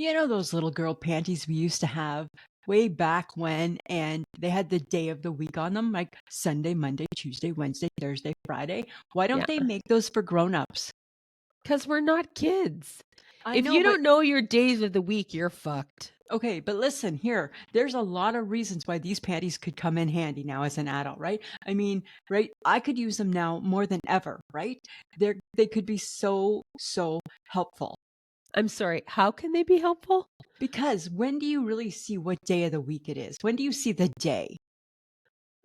You know those little girl panties we used to have way back when, and they had the day of the week on them, like Sunday, Monday, Tuesday, Wednesday, Thursday, Friday? Why don't Yeah. they make those for grown-ups? Because we're not kids. I If know, you but don't know your days of the week, you're fucked. okay, but listen here. There's a lot of reasons why these panties could come in handy now as an adult, right? I mean, right? I could use them now more than ever, right? They could be so helpful. I'm sorry, how can they be helpful? Because when do you really see what day of the week it is? When do you see the day?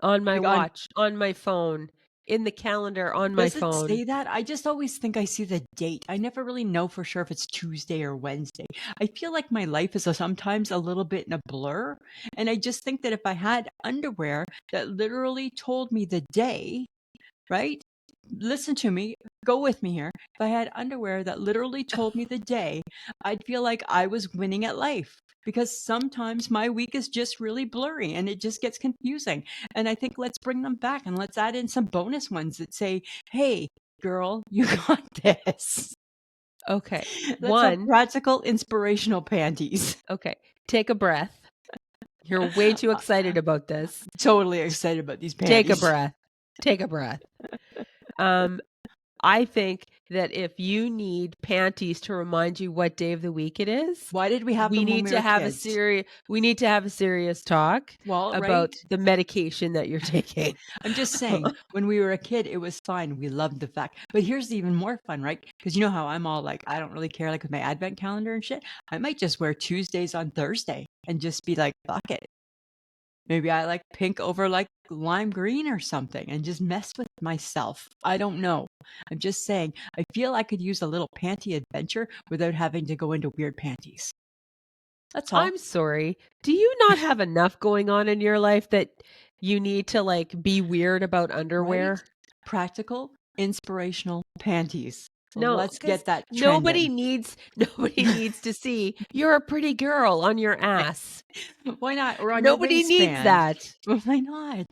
On my Like on watch, on my phone, in the calendar on my Does it phone. say that? I just always think I see the date. I never really know for sure if it's Tuesday or Wednesday. I feel like my life is sometimes a little bit in a blur. And I just think that if I had underwear that literally told me the day, right? Listen to me, go with me here. If I had underwear that literally told me the day, I'd feel like I was winning at life because sometimes my week is just really blurry and it just gets confusing. And I think let's bring them back and let's add in some bonus ones that say, hey, girl, you got this. Okay. Let's have One, practical, inspirational panties. okay, take a breath. You're way too excited about this. Totally excited about these Take a panties. breath. Take a breath. Um, I think that if you need panties to remind you what day of the week it is, Why did we have we them when need we to were have kids? we need to have a serious talk Well, about right? the medication that you're taking. I'm just saying, when we were a kid, it was fine. We loved the fact. But here's even more fun, right? Because you know how I'm all like, I don't really care, like with my advent calendar and shit. I might just wear Tuesdays on Thursday and just be like, fuck it. Maybe I like pink over like lime green or something and just mess with myself. I don't know. I'm just saying, I feel I could use a little panty adventure without having to go into weird panties. That's all. I'm sorry. Do you not have enough going on in your life that you need to like be weird about Right? underwear? Practical, inspirational panties. No, Let's because get that nobody trending. needs nobody needs to see you're a pretty girl on your ass. Why not? Or on your Nobody needs waistband. that. Why not?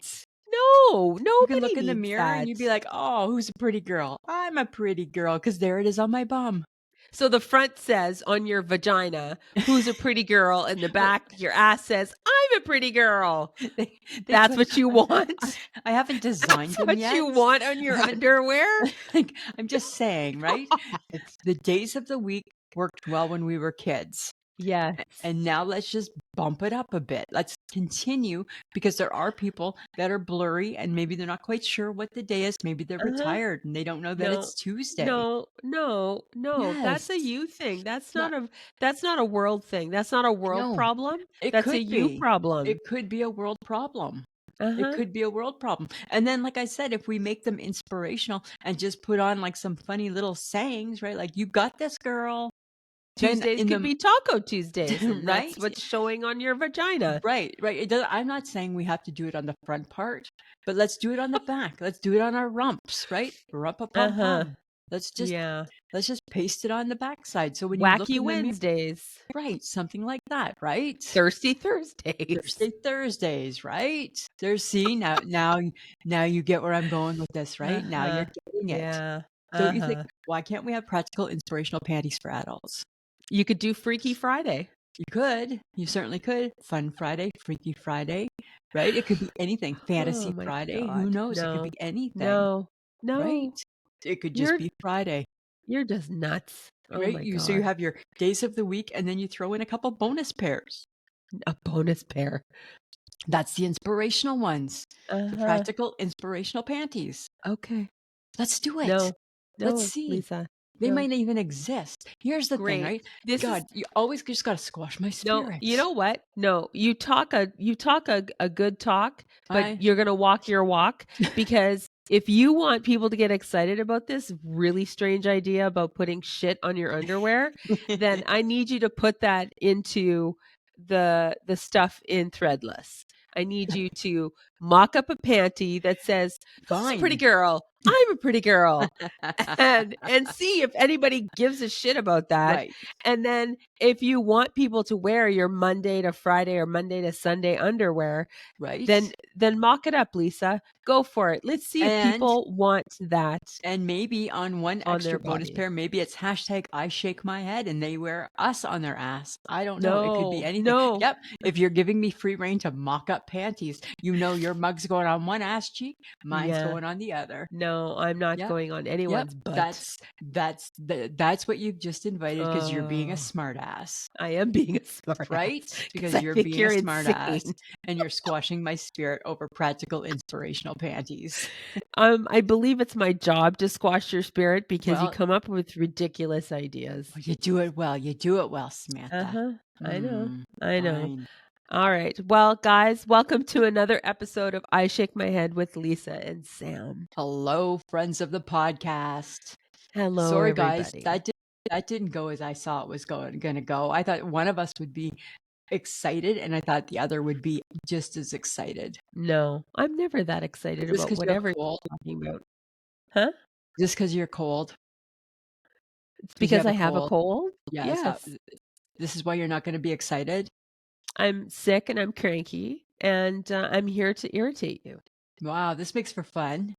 No, You can nobody look in the needs mirror and that. you'd be like, "Oh, who's a pretty girl? I'm a pretty girl because there it is on my bum." So the front says on your vagina, "Who's a pretty girl?" and the Well, back, your ass says, "I'm a pretty girl." they they That's could. what you I, want? I haven't designed That's them what yet. you want on I your haven't. underwear? Like, I'm just saying, right? God. The days of the week worked well when we were kids. Yes. And now let's just bump it up a bit. Let's continue because there are people that are blurry and maybe they're not quite sure what the day is. Maybe they're Uh-huh. retired and they don't know that No. it's Tuesday. No, no, no. That's Yes. a you thing. Not That's not a world thing. That's not a world no. problem. It That's a could you be. It problem. could be a world problem. It Uh-huh. could be a world problem. And then, like I said, if we make them inspirational and just put on like some funny little sayings, right? Like, you got this, girl. Then Tuesdays in could the, be Taco Tuesdays, and that's right? what's showing on your vagina. Right, right. It does, I'm not saying we have to do it on the front part, but let's do it on the back. Let's do it on our rumps, right? Rump a pum Uh-huh. pum. Let's just Yeah. let's just paste it on the backside. So when you look Wacky in the mirror, Wednesdays. right, something like that, right? Thirsty Thursdays. Thursday Thursdays, right? There's see now you get where I'm going with this, right? Now you're Uh-huh. getting it. Yeah. Don't you think Uh-huh. why can't we have practical inspirational panties for adults? You could do Freaky Friday. You could. You certainly could. Fun Friday, Freaky Friday, right? It could be anything. Oh Fantasy my Friday, who God. knows? It could be No. anything, No. right? No. It could just You're be Friday, you're just nuts. Oh right? my So you God. have your days of the week and then you throw in a couple bonus pairs. A bonus pair. That's the inspirational ones. The Uh-huh. practical inspirational panties. Okay. Let's do it. No. Let's No, see. Lisa. They No. might not even exist. Here's the thing, Great. right? This is God, you always just gotta squash my no, you spirits. know what? No, you talk a good talk, but I you're gonna walk your walk because if you want people to get excited about this really strange idea about putting shit on your underwear, then I need you to put that into the stuff in Threadless. I need you to mock up a panty that says, "Who's a pretty Fine. girl? I'm a pretty girl." And see if anybody gives a shit about that. Right. And then if you want people to wear your Monday to Friday or Monday to Sunday underwear, Right. then mock it up, Lisa. Go for it. Let's see if And people want that maybe on one on their extra bonus body. pair, maybe it's hashtag I shake my head and they wear us on their ass. I don't know. It could be No, anything. no. Yep. If you're giving me free reign to mock up panties, your mug's going on one ass cheek, mine's Yeah. going on the other. No, I'm not Yep. going on Yep. anyone's butt. That's what you've just invited because you're being a Oh, smart ass. I am being a smart Right? ass because Because I you're think being a you're smart ass insane. and you're squashing my spirit over practical inspirational panties. I believe it's my job to squash your spirit because you Well, come up with ridiculous ideas. you do it well. You do it well, Samantha. Uh-huh. I know. I know. Fine. All right. Well, guys, welcome to another episode of I Shake My Head with Lisa and Sam. Hello, friends of the podcast. Hello, Sorry, guys, everybody. that didn't go as I saw it was gonna go. I thought one of us would be excited, and I thought the other would be just as excited. No, I'm never that excited Is this about because you're whatever cold? you're talking about. Huh? Just because you're cold? It's Because you because have I a have a cold? cold? Yeah, Yes. this is why you're not gonna be excited? I'm sick and I'm cranky, and I'm here to irritate you. Wow, this makes for fun.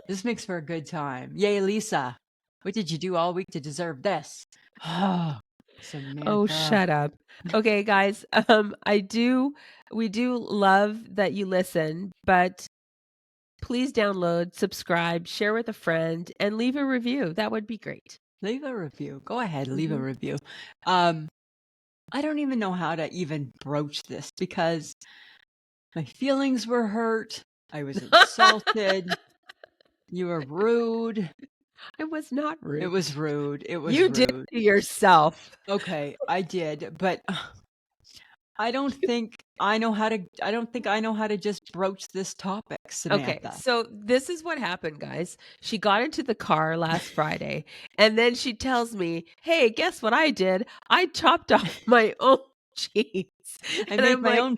This makes for a good time. Yay, Lisa. What did you do all week to deserve this? Oh, Oh, Samantha. shut up. Okay, guys, we do love that you listen, but please download, subscribe, share with a friend, and leave a review. That would be great. Leave a review. Go ahead, leave a Mhm. review. Um, I don't even know how to even broach this because my feelings were hurt. I was insulted. You were rude. I was not It rude. was rude. It was You did rude. it to yourself. Okay, I did, but I don't think I know how to just broach this topic, Okay, Samantha. so this is what happened, guys. She got into the car last Friday, and then she tells me, "Hey, guess what I did? I chopped off my own jeans." I And made I'm my like, own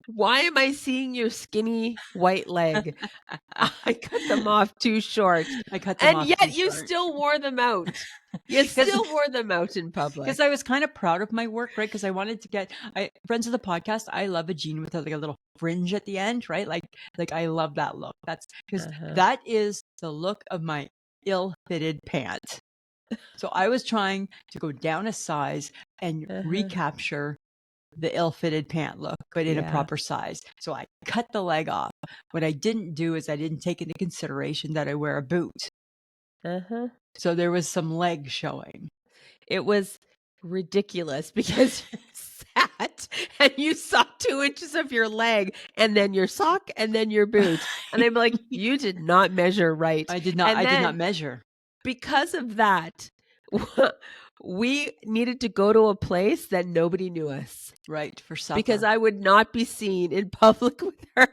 "Why am I seeing your skinny white leg? I cut them off too short." I cut them And off too yet you short. still wore them out. You Because still wore them out in because public. I was kind of proud of my work, right? Because I wanted to get I friends of the podcast. I love a jean with like a little fringe at the end, right? Like I love that look. That's because Uh-huh. that is the look of my ill-fitted pant. So I was trying to go down a size and Uh-huh. recapture the ill-fitted pant look, but in a Yeah. proper size. So I cut the leg off. What I didn't do is I didn't take into consideration that I wear a boot. Uh-huh. So there was some leg showing. It was ridiculous because you sat and you saw 2 inches of your leg and then your sock and then your boot. And I'm like, "You did not measure right." And I did not then measure, because of that, we needed to go to a place that nobody knew us right, for because supper. I would not be seen in public with her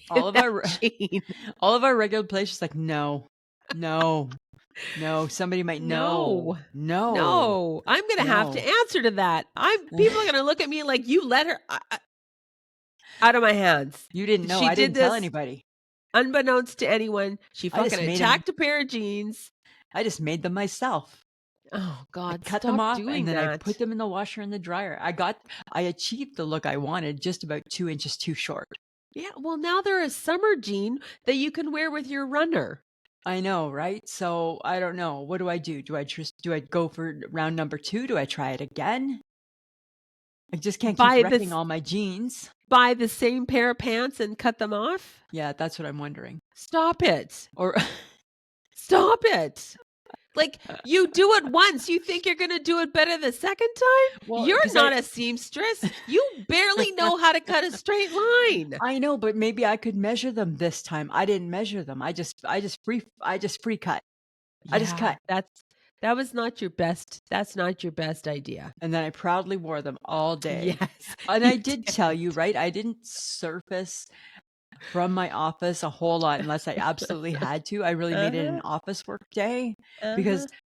in All of that our jean. all of our regular places like, "No. No. No, somebody might know. No. No. No. I'm gonna have to No." answer to that. People are gonna look at me like, "You let her out of my hands." You didn't know. She I did didn't tell this anybody. unbeknownst to anyone. She I fucking just made them. attacked a pair of jeans. I just made them myself. Oh I god, cut them stop off and doing then I put that. them in the washer and the dryer. I achieved the look I wanted, just about 2 inches too short. Yeah, well, now they're a summer jean that you can wear with your runner. I know, right? So, I don't know. What do I do? Do I go for round number 2? Do I try it again? I just can't keep Buy wrecking this all my jeans. buy the same pair of pants and cut them off? Yeah, that's what I'm wondering. Stop it. Or Stop it. Like, you do it once, you think you're gonna do it better the second time? well, You're because I not a seamstress. You barely know how to cut a straight line. I know, but maybe I could measure them this time. I didn't measure them. I just free cut. I just Yeah, cut. that was not your best that's not your best idea. And then I proudly wore them all day. Yes, And you I did tell did. you, right? I didn't surface from my office a whole lot unless I absolutely had to. I really made it an Uh-huh, office work day uh-huh,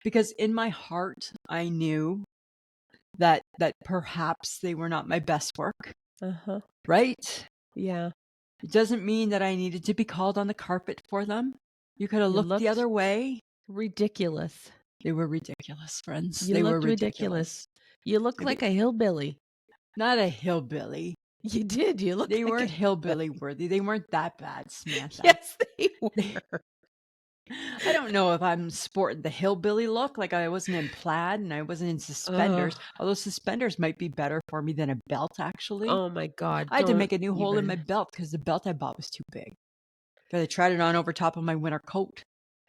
because in my heart I knew that perhaps they were not my best work, uh-huh. right? Yeah. It doesn't mean that I needed to be called on the carpet for them. You could have You looked the looked other way. ridiculous. They were ridiculous, friends. You They were looked ridiculous. ridiculous. You looked Maybe like a hillbilly. not a hillbilly. You did. You looked They like a weren't hillbilly worthy. They weren't that bad, Samantha. Yes, they They- were. I don't know if I'm sporting the hillbilly look, like I wasn't in plaid and I wasn't in suspenders, Oh, although suspenders might be better for me than a belt, actually. oh my God. I had to Don't make a new hole in my even. belt because the belt I bought was too big. Because I tried it on over top of my winter coat.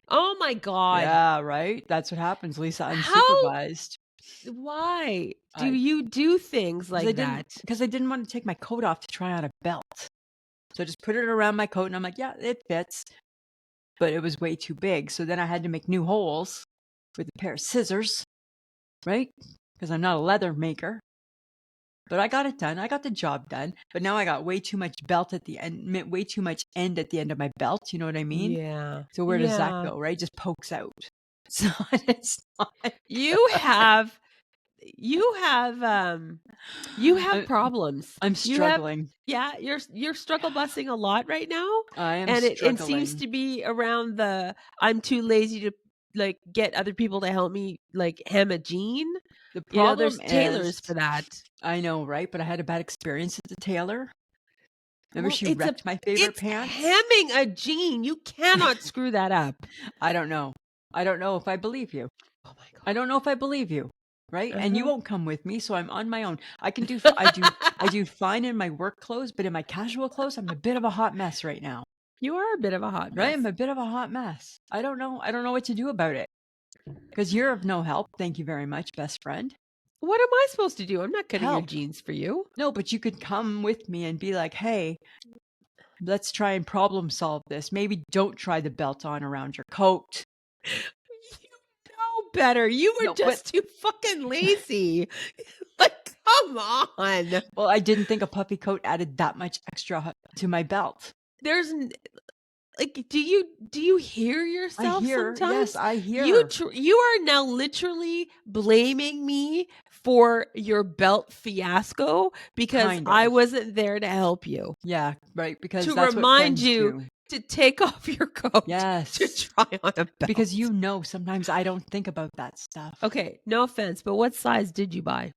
Oh my God. Yeah, right? That's what happens, Lisa, How? unsupervised. Why do I you do things like that? because I didn't want to take my coat off to try on a belt. So I just put it around my coat and I'm like, yeah, it fits. But it was way too big. So then I had to make new holes with a pair of scissors, right? Because I'm not a leather maker. But I got it done. I got the job done. But now I got way too much belt at the end, way too much end at the end of my belt. You know what I mean? Yeah. So where does that Yeah. go, right? It just pokes out. So it's not. You have you have you have I, problems. I'm You have struggling. yeah, you're struggle bussing a lot right now. I am And it seems struggling. to be around the I'm too lazy to like get other people to help me like hem a jean. The You know, problem there's is, tailors for that. I know, right? But I had a bad experience at the tailor. Remember Well, she wrecked my favorite it's pants? hemming a jean. You cannot screw that up. I don't know. I don't know if I believe you. Oh my I don't know if I believe you, right? And you Uh-huh. won't come with me, so I'm on my own. I can do I do fine in my work clothes, but in my casual clothes, I'm a bit of a hot mess right now. You are a bit of a hot Right? mess. I'm a bit of a hot mess. I don't know. I don't know what to do about it. Because you're of no help. Thank you very much, best friend. What am I supposed to do? I'm not cutting your Help. jeans for you. No, but you could come with me and be like, hey, let's try and problem solve this. Maybe don't try the belt on around your coat. You know better. You were No, but just too fucking lazy. Like, come on. well, I didn't think a puffy coat added that much extra to my belt. There's like, do you hear I yourself hear, yes, sometimes? I You hear. you are now literally blaming me for your belt fiasco because Kind I of. wasn't there to help you. Yeah, right. Because To that's what remind friends you do. to take off your coat to Yes. try on a belt. Because you know, sometimes I don't think about that stuff. Okay, no offense, but what size did you buy?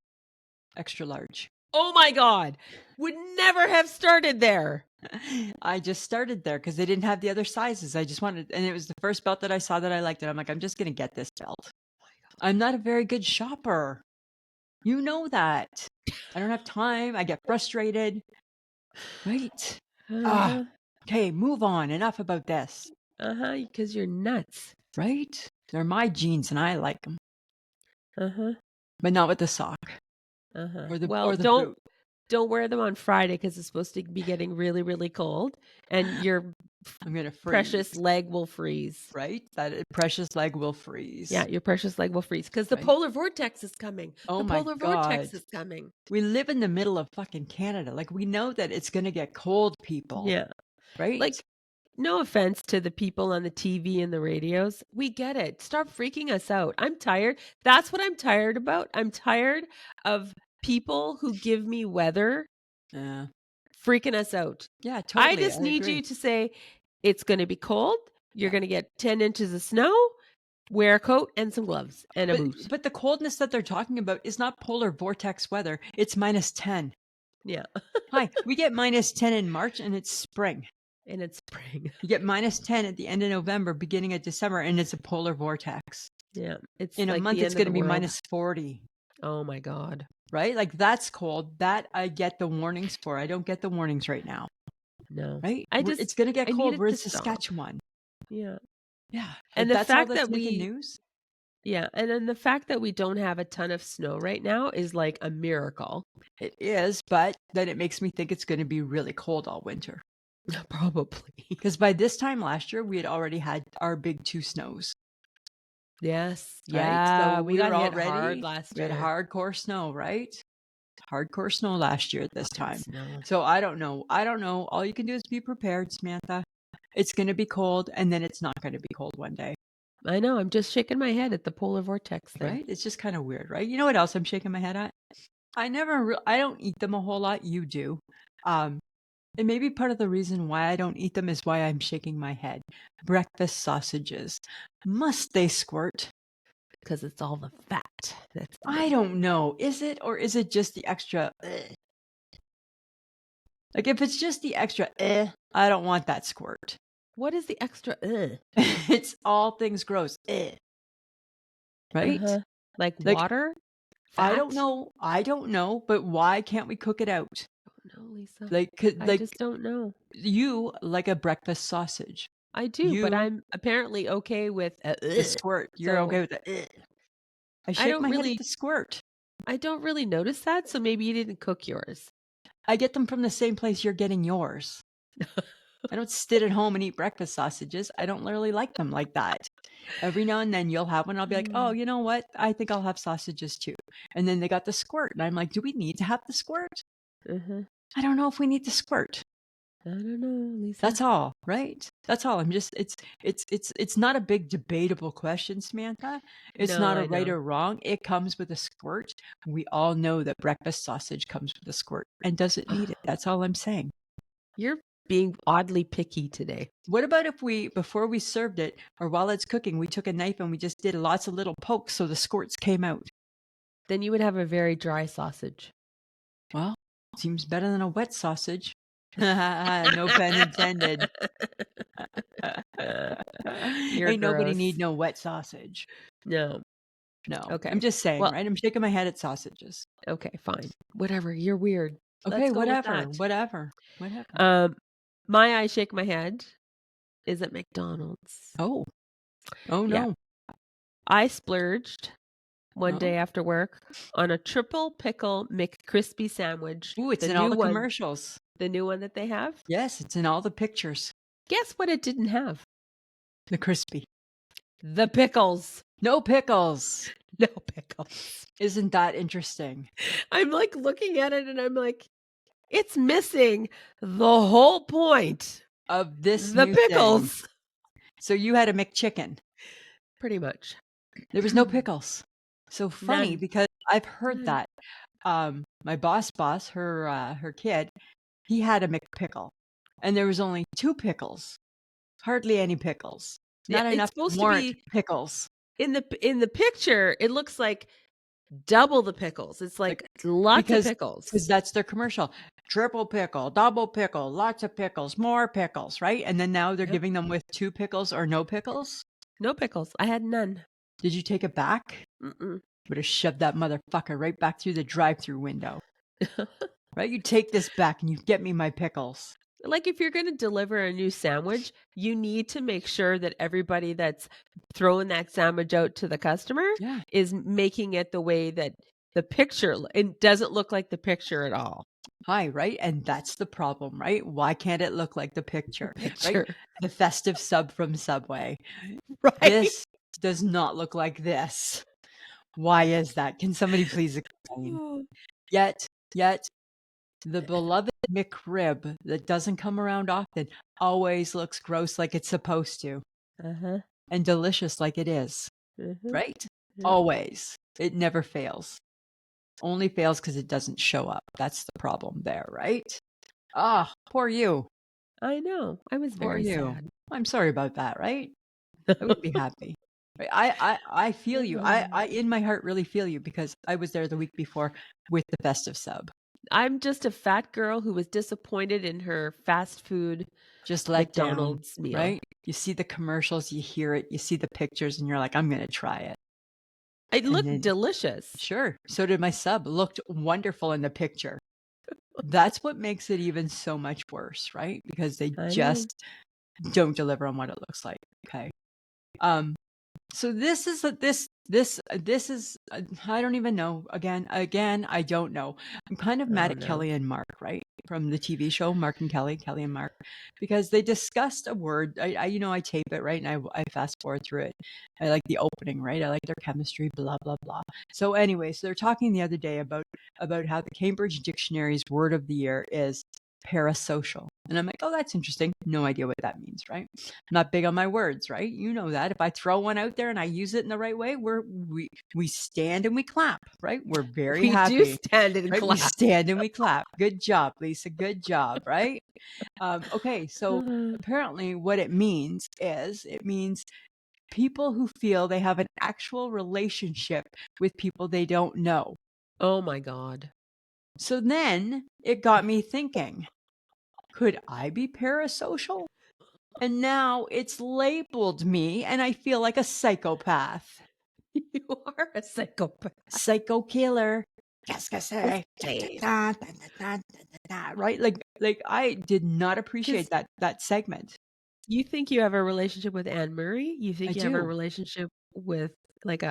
Extra large. Oh my God. Would never have started there. I just started there because they didn't have the other sizes. I just wanted, and it was the first belt that I saw that I liked. And I'm like, I'm just going to get this belt. I'm not a very good shopper. You know that. I don't have time. I get frustrated. Right. Ah, Uh-huh. okay, move on. Enough about this. Uh-huh, because you're nuts. Right? They're my jeans and I like them, Uh-huh. but not with the sock Uh-huh. or the Well, or the boot. don't wear them on Friday because it's supposed to be getting really, really cold, and your I'm gonna freeze. precious leg will freeze. Right? That precious leg will freeze. Yeah, your precious leg will freeze because the Right. polar vortex is coming. Oh The my polar God. vortex is coming. We live in the middle of fucking Canada. Like we know that it's gonna get cold, people. Yeah. Right? Like, no offense to the people on the TV and the radios. We get it. Stop freaking us out. I'm tired. That's what I'm tired about. I'm tired of people who give me weather Yeah. freaking us out. Yeah, totally. I just need agree. you to say it's going to be cold. You're going to get 10 inches of snow. Wear a coat and some gloves and a boot. But the coldness that they're talking about is not polar vortex weather. It's -10. Yeah. Hi, we get -10 in March and it's spring. And it's spring. You get -10 at the end of November, beginning of December, and it's a polar vortex. Yeah. It's In a like month, the it's end of going to the be world. -40. Oh my God. Right? Like that's cold. That I get the warnings for. I don't get the warnings right now. No. Right? I It's going to get need cold. it We're in to stop. Saskatchewan. Yeah. Yeah. And the That's all fact that's that making news. yeah, and then the fact that we don't have a ton of snow right now is like a miracle. It is, but then it makes me think it's going to be really cold all winter. Probably. Because by this time last year, we had already had our big 2 snows. Yes. Right? Yeah, So we we got were hit already, hard last we had year. hardcore snow, right? Hardcore snow last year at this Fucking time. snow. So I don't know. I don't know. All you can do is be prepared, Samantha. It's going to be cold and then it's not going to be cold one day. I know. I'm just shaking my head at the polar vortex there. Right? It's just kind of weird, right? You know what else I'm shaking my head at? I don't eat them a whole lot. You do. And maybe part of the reason why I don't eat them is why I'm shaking my head. Breakfast sausages. Must they squirt? Because it's all the fat. That's in I them. don't know. Is it, or is it just the extra? Like if it's just the extra, I don't want that squirt. What is the extra? It's all things gross. Right? Uh-huh. Like Like water? I Fat? don't know. I don't know, but why can't we cook it out? No, Lisa. Like I like just don't know. you like a breakfast sausage. I do, but You I'm apparently okay with the squirt. You're so okay with the. I I shake don't my head at really the squirt. I don't really notice that, so maybe you didn't cook yours. I get them from the same place you're getting yours. I don't sit at home and eat breakfast sausages. I don't really like them like that. Every now and then you'll have one. I'll be like, oh, Mm. you know what? I think I'll have sausages too. And then they got the squirt. And I'm like, do we need to have the squirt? Uh-huh. I don't know if we need the squirt. I don't know, That's Lisa. all, right? That's all. I'm just it's not a big debatable question, Samantha. It's No, not a I right know. or wrong. It comes with a squirt. We all know that breakfast sausage comes with a squirt and doesn't need it. That's all I'm saying. You're being oddly picky today. What about if we, before we served it or while it's cooking, we took a knife and we just did lots of little pokes so the squirts came out? Then you would have a very dry sausage. Well, seems better than a wet sausage. No pun intended. You're Ain't nobody need gross. no wet sausage. No. No, I'm Okay. just saying, Well, right? I'm shaking my head at sausages. okay, fine. Whatever. You're weird. Let's Okay, go with whatever, that. whatever, whatever. Um, my I shake my head is at McDonald's. Oh, oh Yeah. no. I splurged one Oh, day after work on a triple pickle McCrispy sandwich. ooh, it's in all the commercials. The new one that they have. Yes, it's in all the pictures. Guess what it didn't have? The crispy. The pickles. No pickles. No pickles. Isn't that interesting? I'm like looking at it and I'm like, it's missing the whole point. Of this The new thing. pickles. So you had a McChicken. Pretty much. There was no pickles. So funny None. because I've heard None. that. My boss, her kid, he had a McPickle, and there was only 2 pickles. Hardly any pickles. Yeah, Not it's enough to supposed to warrant be pickles. in the picture, it looks like double the pickles. It's Like, like lots of because pickles. that's their commercial. Triple pickle, double pickle, lots of pickles, more pickles, right? And then now they're Yep. giving them with 2 pickles or no pickles? No pickles. I had none. Did you take it back? Mm-mm. Would have shoved that motherfucker right back through the drive-through window. Right? You take this back and you get me my pickles. Like if you're going to deliver a new sandwich, you need to make sure that everybody that's throwing that sandwich out to the customer Yeah. is making it the way that the picture, it doesn't look like the picture at all. Hi, right? And that's the problem, right? Why can't it look like the picture, right? Picture. The festive sub from Subway. Right. This does not look like this. Why is that? Can somebody please explain? Yet, the beloved McRib that doesn't come around often always looks gross like it's supposed to Uh-huh. and delicious like it is, Uh-huh. right? Yeah. Always. It never fails. Only fails because it doesn't show up. That's the problem there, right? Ah, poor you. I know. I was Poor very you. sad. I'm sorry about that, right? I would be happy. Right, I feel you. I in my heart really feel you because I was there the week before with the festive sub. I'm just a fat girl who was disappointed in her fast food Just let down, McDonald's meal. right? You see the commercials, you hear it, you see the pictures, and you're like, I'm gonna try it. It And looked then, delicious. sure, so did my sub. Looked wonderful in the picture. That's what makes it even so much worse, right? Because they I know. just don't deliver on what it looks like. Okay. So this is I don't even know. Again, I don't know. I'm kind of mad Oh, at no. Kelly and Mark, right? From the TV show Mark and Kelly, Kelly and Mark, because they discussed a word. I tape it, right, and I fast forward through it. I like the opening, right? I like their chemistry, blah blah blah. So anyway, so they're talking the other day about how the Cambridge Dictionary's word of the year is parasocial. And I'm like, oh, that's interesting. No idea what that means, right? I'm not big on my words, right? You know that. If I throw one out there and I use it in the right way, we stand and we clap, right? We're very We do happy, stand and right? We clap. stand and we clap. Good job, Lisa. Good job, right? Okay, so apparently what it means is it means people who feel they have an actual relationship with people they don't know. Oh my God. So then it got me thinking, could I be parasocial? And now it's labeled me and I feel like a psychopath. You are a psychopath. Psycho killer. Qu'est-ce que c'est? Dave. Right? Like I did not appreciate that segment. You think you have a relationship with Anne Murray? You I think you have a do. relationship with like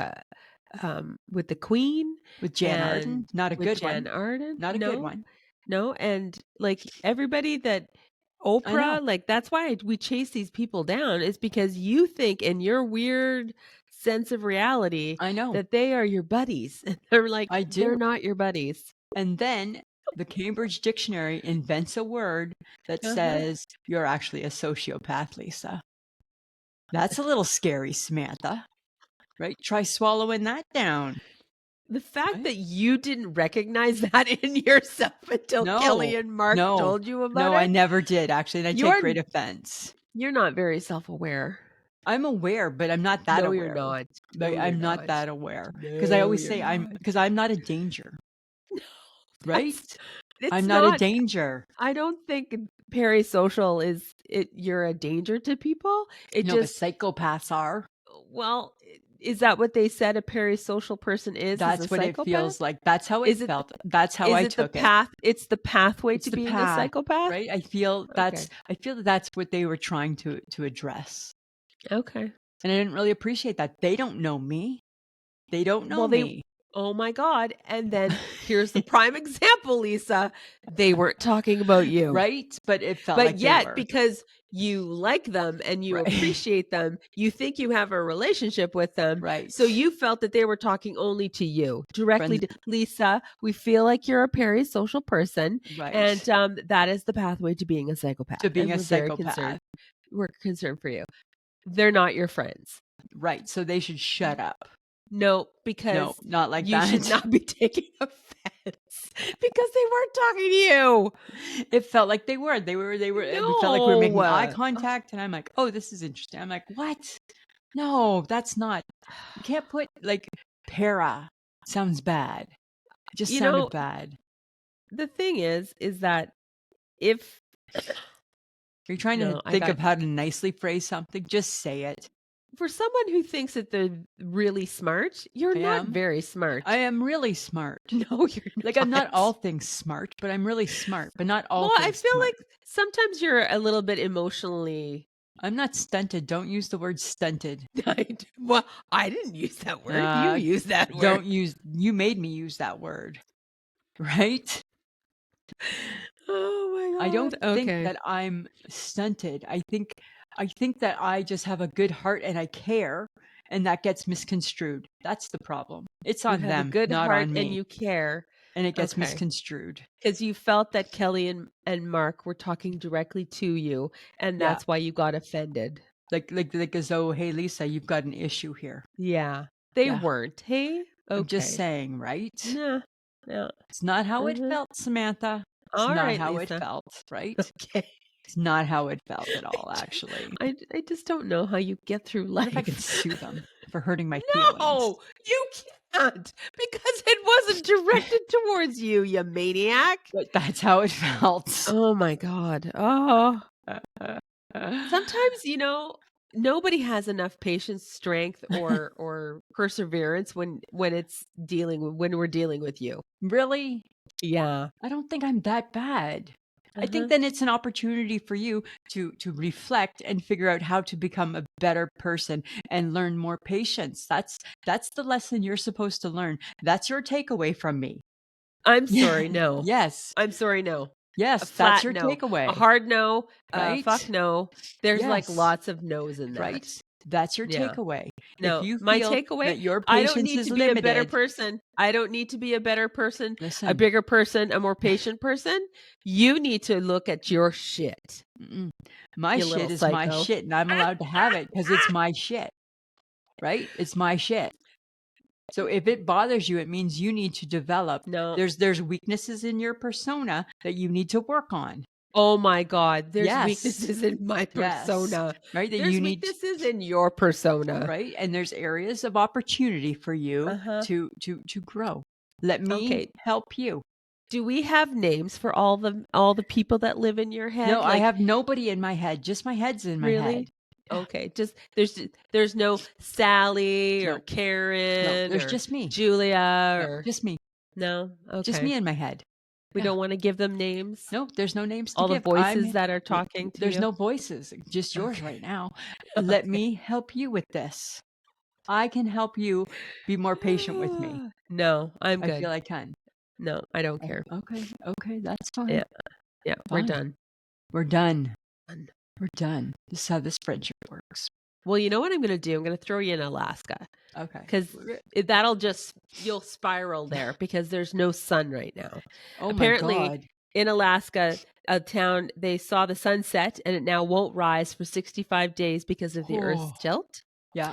with the Queen With Jan and Arden, not a with good Jan one. Arden? Not a good No, one. no, and like everybody that I know. Oprah, like that's why we chase these people down is because you think in your weird sense of reality I know. that they are your buddies. And they're like, I they're do. not your buddies. And then the Cambridge Dictionary invents a word that Uh-huh. says you're actually a sociopath, Lisa. That's a little scary, Samantha. Right? Try swallowing that down. The fact Right? that you didn't recognize that in yourself until No, Kelly and Mark no, told you about no, I it, never did actually, and I take you're great offense. you're not very self-aware. I'm aware, but I'm not that No, you're aware. not. Like, No, you're I'm not not. that aware because I No, always you're say not. because I'm not a danger, No, right? that's it's I'm not a not. danger. I don't think parasocial is you're a danger to people. It No, but just psychopaths are. well, is that what they said a parasocial person is a That's what it psychopath? feels like. That's how it Is it felt. That's how is I it the took it. path? It's the pathway It's to the being a path, psychopath? right? Okay. I feel that that's what they were trying to address. Okay. And I didn't really appreciate that. They don't know me. They don't know Well, they me. oh my God. And then here's the prime example, Lisa. They weren't talking about you. Right? But it felt But like they yet, were. because you like them and you Right. appreciate them, you think you have a relationship with them. Right. So you felt that they were talking only to you, directly Friends to Lisa. We feel like you're a parasocial person, and right. that is the pathway to being a To psychopath. being And a we're very concerned. psychopath. We're concerned for you. They're not your friends. Right. So they should shut up. No, No, because not like you should that. not be taking offense because they weren't talking to you. It felt like they were. We felt like we were No. making eye contact and I'm like, "Oh, this is interesting." I'm like, "What? No, that's not. You can't put like para. Sounds bad. It just You sounded know, bad." the thing is that if You're trying to no, I think got of how to nicely phrase something. Just say it. for someone who thinks that they're really smart, you're I not am. very smart. I am really smart. No, you're Like I'm not not. all things smart, but I'm really smart, but not all Well, I things feel smart. like sometimes you're a little bit emotionally I'm not stunted. Don't use the word stunted. well, I didn't use that word. You used that word. You made me use that word. Right? Oh I my don't God. think Okay. that I'm stunted. I think that I just have a good heart and I care and that gets misconstrued. That's the problem. It's You on have a them, good not heart on and me. you care. And it gets Okay. misconstrued. Because you felt that Kelly and Mark were talking directly to you, and Yeah. that's why you got offended. Like as though, hey Lisa, you've got an issue here. Yeah. They Yeah. weren't. Hey? I'm just Okay. saying, right? Nah. Yeah. It's not how it Mhm. felt, Samantha. It's All not right, how it Lisa. felt, right? Okay. It's not how it felt at all, actually. I just don't know how you get through What if I could life. sue them for hurting my feelings? No, you can't because it wasn't directed towards you, you maniac. But that's how it felt. Oh my God. Oh. Sometimes, nobody has enough patience, strength, or perseverance when we're dealing with you. Really? Yeah. I don't think I'm that bad. I think Uh-huh. then it's an opportunity for you to reflect and figure out how to become a better person and learn more patience. That's the lesson you're supposed to learn. That's your takeaway from me. I'm Yeah. sorry, no. Yes. I'm sorry, no. A Yes, that's flat your no. A takeaway, hard no, fuck right? no. There's like Yes. lots of no's in Right? that. That's your Yeah. takeaway. If No, you my feel takeaway, that your I don't patience need is to be a better limited, person. I don't need to be a better person, a listen, bigger person, a more patient person. You need to look at your shit, mm-mm, my you little shit is my psycho. shit, and I'm allowed to have it because it's my shit, right? It's my shit. So if it bothers you, it means you need to develop. No. There's weaknesses in your persona that you need to work on. Oh my God, there's Yes. weaknesses in my Yes. persona. Right? That There's you need weaknesses in your persona. right? And there's areas of opportunity for you Uh-huh. to grow. Let me Okay. help you. Do we have names for all the people that live in your No, head? I Like, have nobody in my head. Just my head's in my head. really? Okay, just there's no Sally or No, no, Karen there's or just me. Julia No, or just me. no? Just Okay. me in my head. We Yeah. don't want to give them names? No, there's no names to All the give. voices that are talking to There's you? no voices, just yours Okay. right now. Let Okay. me help you with this. I can help you be more patient with me. No, I'm I feel good. I can. No, I don't care. Okay, okay, that's fine. Yeah, yeah, we're Fine. done. We're done. Done. We're done. This is how this friendship works. Well, you know what I'm gonna do? I'm gonna throw you in Alaska Okay. because that'll just you'll spiral there because there's no sun right now. Oh my Apparently, God. in Alaska, a town they saw the sunset and it now won't rise for 65 days because of the Earth's Oh, tilt. yeah.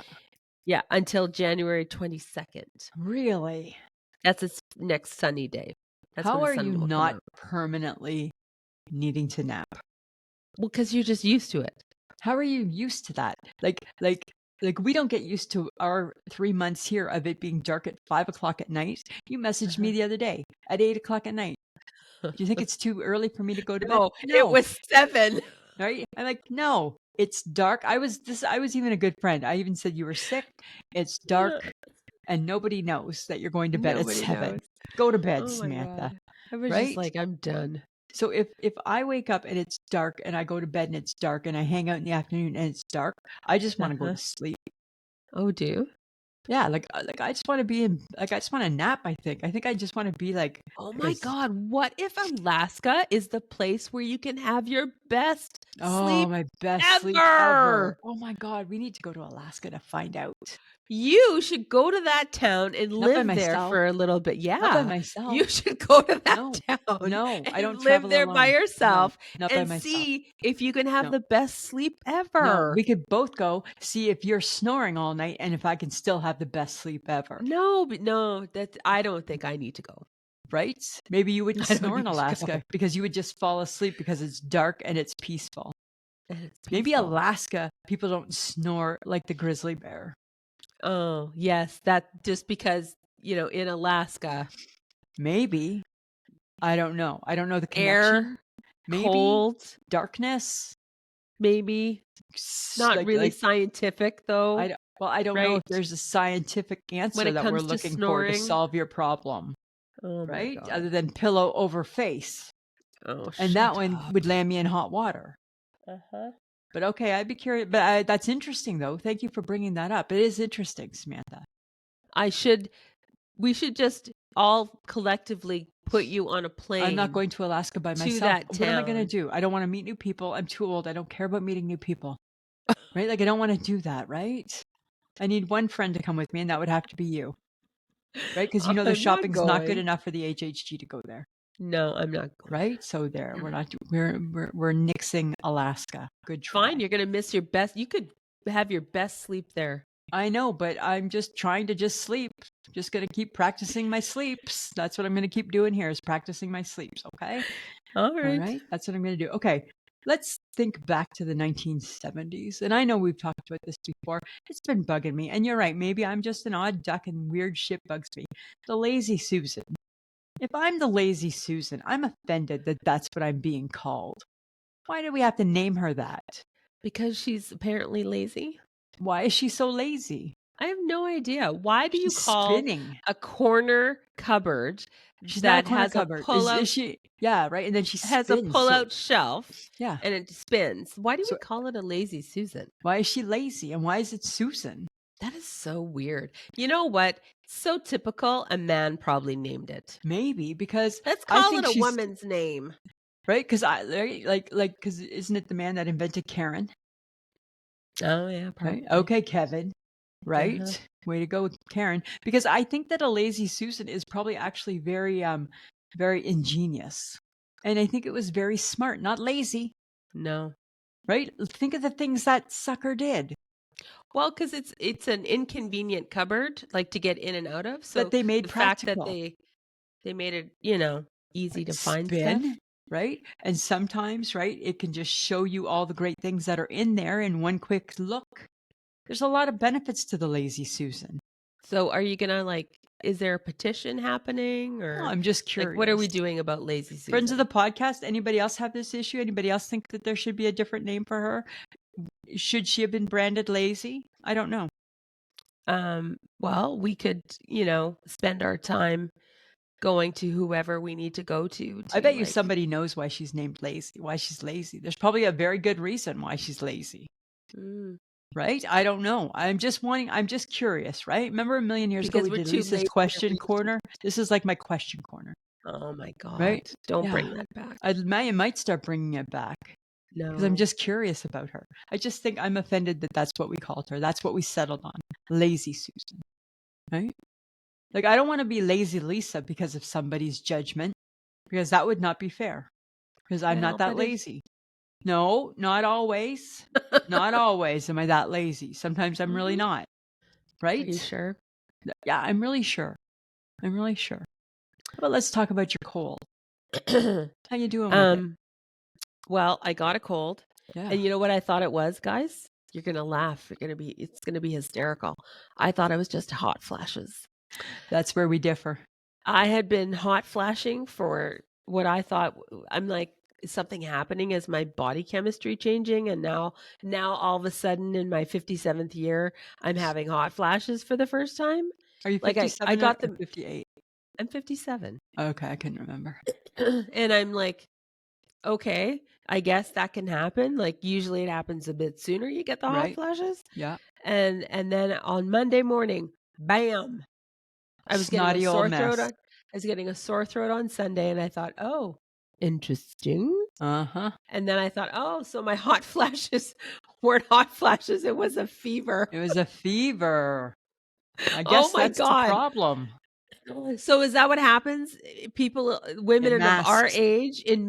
Yeah, until January 22nd. Really? That's its next sunny day. That's when How the are you sun will come not out. permanently needing to nap? Well, because you're just used to it. How are you used to that? Like we don't get used to our 3 months here of it being dark at 5 o'clock at night. You messaged me Uh-huh. the other day at 8 o'clock at night. Do you think it's too early for me to go to bed? No, it No. was 7. Right? I'm like, no, it's dark. I was even a good friend. I even said you were sick. It's dark and nobody knows that you're going to bed at Nobody 7. knows. Go to bed, Oh my Samantha. God. I was just Right? like, I'm done. So if I wake up and it's dark and I go to bed and it's dark and I hang out in the afternoon and it's dark, I just want to go Uh-huh. to sleep. Oh, do you? Yeah, like I just want to be in like I just want to nap, I think. I think I just want to be like Oh my because God. What if Alaska is the place where you can have your best oh, sleep my best sleep ever. ever? Oh my God, we need to go to Alaska to find out. You should go to that town and Not by live there myself. for a little bit. Not by Yeah. myself. You should go to that No. town No, I and don't live travel there by alone. No, yourself not by and myself. see if you can have No. the best sleep No, ever. we could both go see if you're snoring all night and if I can still have the best sleep ever. No, but no, that I don't think I need to go. Right? Maybe you wouldn't I don't snore in need to Alaska go. because you would just fall asleep because it's dark and it's peaceful. And it's Maybe peaceful. Alaska, people don't snore like the grizzly bear. Oh, yes, that just because, in Alaska, Maybe. I don't know. I don't know the connection. air, Maybe cold, darkness. maybe. Not really Like scientific though, I don't know if right? there's a scientific When answer it that we're comes to looking for to snoring. solve your problem, Oh my right? God. Other than pillow over face. Oh, And that shut one up. would land me in hot water. Uh-huh. But okay, I'd be curious. But that's interesting, though. Thank you for bringing that up. It is interesting, Samantha. We should just all collectively put you on a I'm not plane going to Alaska by to myself. that What am I going to town. do? I don't want to meet new people. I'm too old. I don't care about meeting new people, right? Like, I don't want to do that, right? I need one friend to come with me, and that would have to be you, right? Because you know the I'm not shopping's not good going. enough for the HHG to go there, No, I'm not going. right? So there, we're nixing Alaska. Good Fine, try. you're gonna miss your best. You could have your best sleep there. I know, but I'm just trying to just sleep. Just gonna keep practicing my sleeps. That's what I'm gonna keep doing here is practicing my sleeps. Okay. All All right. right. That's what I'm gonna do. Okay. Let's think back to the 1970s. And I know we've talked about this before. It's been bugging me. And you're right. Maybe I'm just an odd duck and weird shit bugs me. The lazy Susan. If I'm the lazy Susan, I'm offended that that's what I'm being called. Why do we have to name her that? Because she's apparently lazy. Why is she so lazy? I have no idea. Why do you She's call spinning. a corner cupboard She's not a that corner cupboard. Is she? Yeah, right. And then she has a spins. So pull-out shelf yeah. and it spins? Why do we So call it a lazy Susan? why is she lazy? And why is it Susan? That is so weird. You know what? So typical. A man probably named it. Maybe because Let's I call it think a she's woman's name. right. Because I right, like because isn't it the man that invented Karen? Oh, yeah, Right? probably. Okay, Kevin. Uh-huh. Right? Way to go, Karen. Because I think that a lazy Susan is probably actually very ingenious. And I think it was very smart, not lazy, No. right? Think of the things that sucker did Well, because it's an inconvenient cupboard, like, to get in and out of, that so they made the fact that practical. they made it, easy Right? to find stuff. Spin, right? And sometimes, right, it can just show you all the great things that are in there in one quick look. There's a lot of benefits to the lazy Susan. So, are you gonna, like is there a petition happening No, or, I'm just like, what are curious. we doing about Lazy Friends of the Susan? podcast, anybody else have this issue? Anybody else think that there should be a different name for her? Should she have been branded lazy? I don't know. Well, we could, spend our time going to whoever we need to go I to, bet you like somebody knows why she's named lazy, why she's lazy. There's probably a very good reason why she's lazy, mm, right? I don't know. I'm just curious, right? Remember a million years ago because we we're did too Lisa's lazy to question research. corner? This is like my question corner, Oh my god, right? don't Yeah. bring that back. I might start bringing it back because I'm No. just curious about her. I just think I'm offended that that's what we called her. That's what we settled on. Lazy Susan, right? Like, I don't want to be lazy Lisa because of somebody's judgment, because that would not be fair, because I'm not Well, that but if lazy. No, not always. Not always am I that lazy. Sometimes I'm really Mhm. not, Are you right? sure? Yeah, I'm really sure. I'm really sure. But let's talk about your cold. How you doing with it? Um, well, I got a cold, Yeah, and you know what I thought it was, guys? You're gonna laugh. It's gonna be hysterical. I thought it was just hot flashes. that's where we differ. I had been hot flashing for what I thought I'm like, "Is something happening? Is my body chemistry changing?" And now all of a sudden in my 57th year, I'm having hot flashes for the first time. Are you Like, I 57 or got them 58? I'm 57. Okay, I couldn't remember. And I'm like, "Okay, I guess that can happen." Like, usually it happens a bit sooner you get the hot Right? flashes. Yeah. And then on Monday morning, bam, I was getting a Snotty old sore throat mess. on I was getting a sore throat on Sunday, and I thought, "Oh, interesting." Uh-huh. And then I thought, "Oh, so my hot flashes weren't hot flashes, it was a fever." It was a fever. I Oh guess my that's the god. problem. So is that what happens? People, It women of our masks. age, in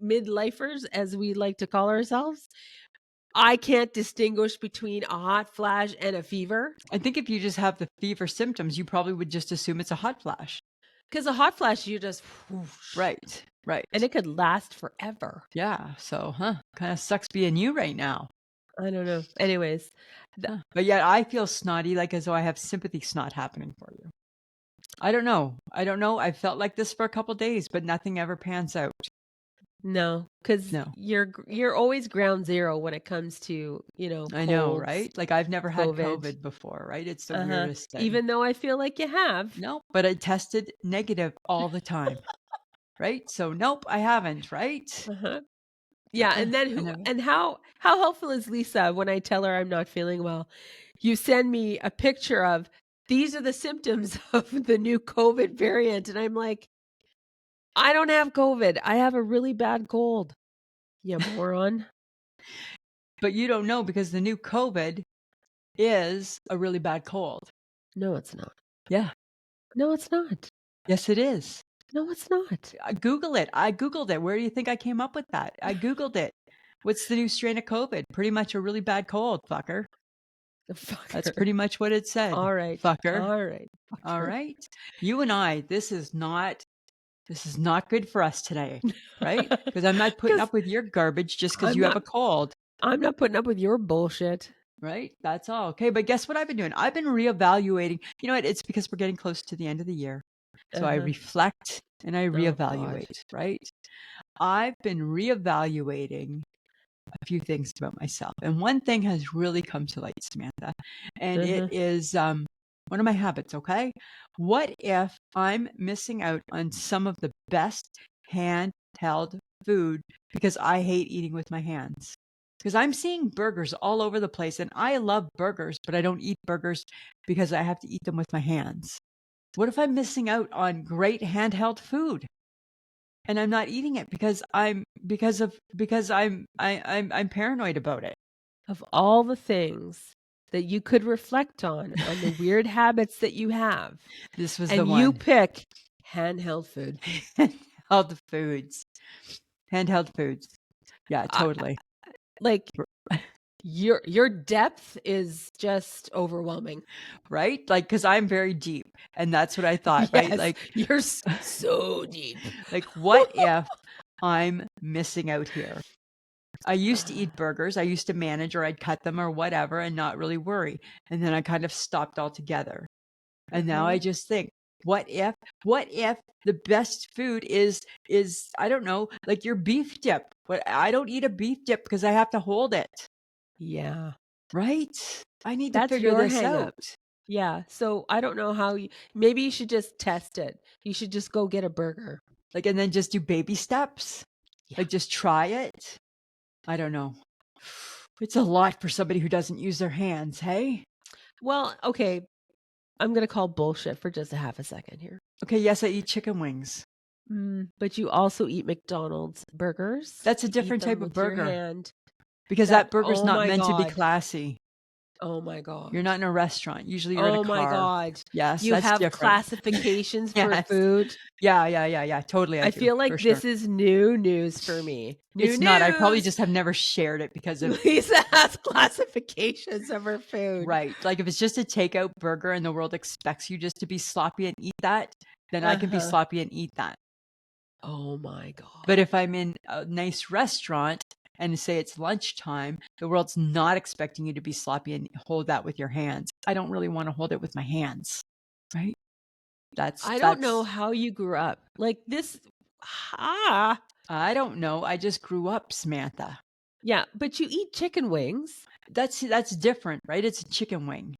midlifers, as we like to call ourselves, I can't distinguish between a hot flash and a fever. I think if you just have the fever symptoms, you probably would just assume it's a hot flash. Because a hot flash, you just whoosh, Right. and Right. it could last forever. Yeah. So, kind of sucks being you right now. I don't know. Anyways, th But yet I feel snotty, like as though I have sympathy snot happening for you. I don't know. I don't know. I felt like this for a couple days, but nothing ever pans out. no, because No. you're always ground zero when it comes to, I know, colds, right? Like I've never had COVID. COVID before, right? It's the Uh-huh. weirdest thing. Even though I feel like you have. No, but I tested negative all the time, right? So nope, I haven't, right? Uh-huh. Yeah, and then I who never. and how helpful is Lisa when I tell her I'm not feeling well? You send me a picture of, "These are the symptoms of the new COVID variant," and I'm like, "I don't have COVID. I have a really bad cold." You moron. But you don't know because the new COVID is a really bad cold. No, it's not. Yeah. No, it's not. Yes, it is. No, it's not. Google it. I Googled it. Where do you think I came up with that? I Googled it. What's the new strain of COVID? Pretty much a really bad cold, fucker. That's Fucker. pretty much what it said, Alright. fucker. Alright, All fucker. right. You and I, this is not good for us today, right? Because I'm not putting 'Cause up with your garbage just because I'm you have a not cold, I'm not putting up with your bullshit. right? That's all. Okay. But guess what I've been doing? I've been reevaluating. You know what? It's because we're getting close to the end of the year. So I Uh-huh. reflect and I Oh god. reevaluate, right? I've been reevaluating a few things about myself. And one thing has really come to light, Samantha, and it Uh-huh. is one of my habits, okay? What if I'm missing out on some of the best handheld food because I hate eating with my hands? Because I'm seeing burgers all over the place and I love burgers, but I don't eat burgers because I have to eat them with my hands. What if I'm missing out on great handheld food? And I'm not eating it because I'm paranoid about it. of all the things that you could reflect on the weird habits that you have, This was the and you one. pick handheld food. Handheld foods. Handheld foods. Yeah, I, totally. like your depth is just overwhelming. Right? Like, because I'm very deep, and that's what I thought, right? Yes, you're so deep. Like, what if I'm missing out here? I used to eat burgers. I used to manage, or I'd cut them or whatever and not really worry. And then I kind of stopped altogether. And now I Uh-huh. just think, what if the best food is I don't know, like your beef dip. But I don't eat a beef dip because I have to hold it. Yeah, Right? I need to that's figure your this hang up. out. Yeah, so I don't know how maybe you should just test it. You should just go get a burger. Like, and then just do baby steps. Yeah. Like, just try it. I don't know. It's a lot for somebody who doesn't use their hands, hey? Well, okay, I'm gonna call bullshit for just a half a second here. Okay, yes, I eat chicken wings. But you also eat McDonald's burgers. That's a You eat different them type of with your burger hand. because That that burger's oh not my meant to be god. classy. Oh my You're god. not in a restaurant. Usually you're in a Oh my car. god. Yes, You that's have different. classifications for Yes. food. Yeah. Totally, I I do, feel for like sure. this is new news for me. New It's not. I probably news. just have never shared it because of Lisa has classifications of her food. right. Like if it's just a takeout burger and the world expects you just to be sloppy and eat that, then I can be Uh-huh. sloppy and eat that. Oh my But god. if I'm in a nice restaurant and say it's lunchtime, the world's not expecting you to be sloppy and hold that with your hands. I don't really want to hold it with my hands, right? I don't know That's how you grew up. Like this ah. I don't know. I just grew up, Samantha. Yeah, but you eat chicken wings. That's different, right? It's a chicken wing.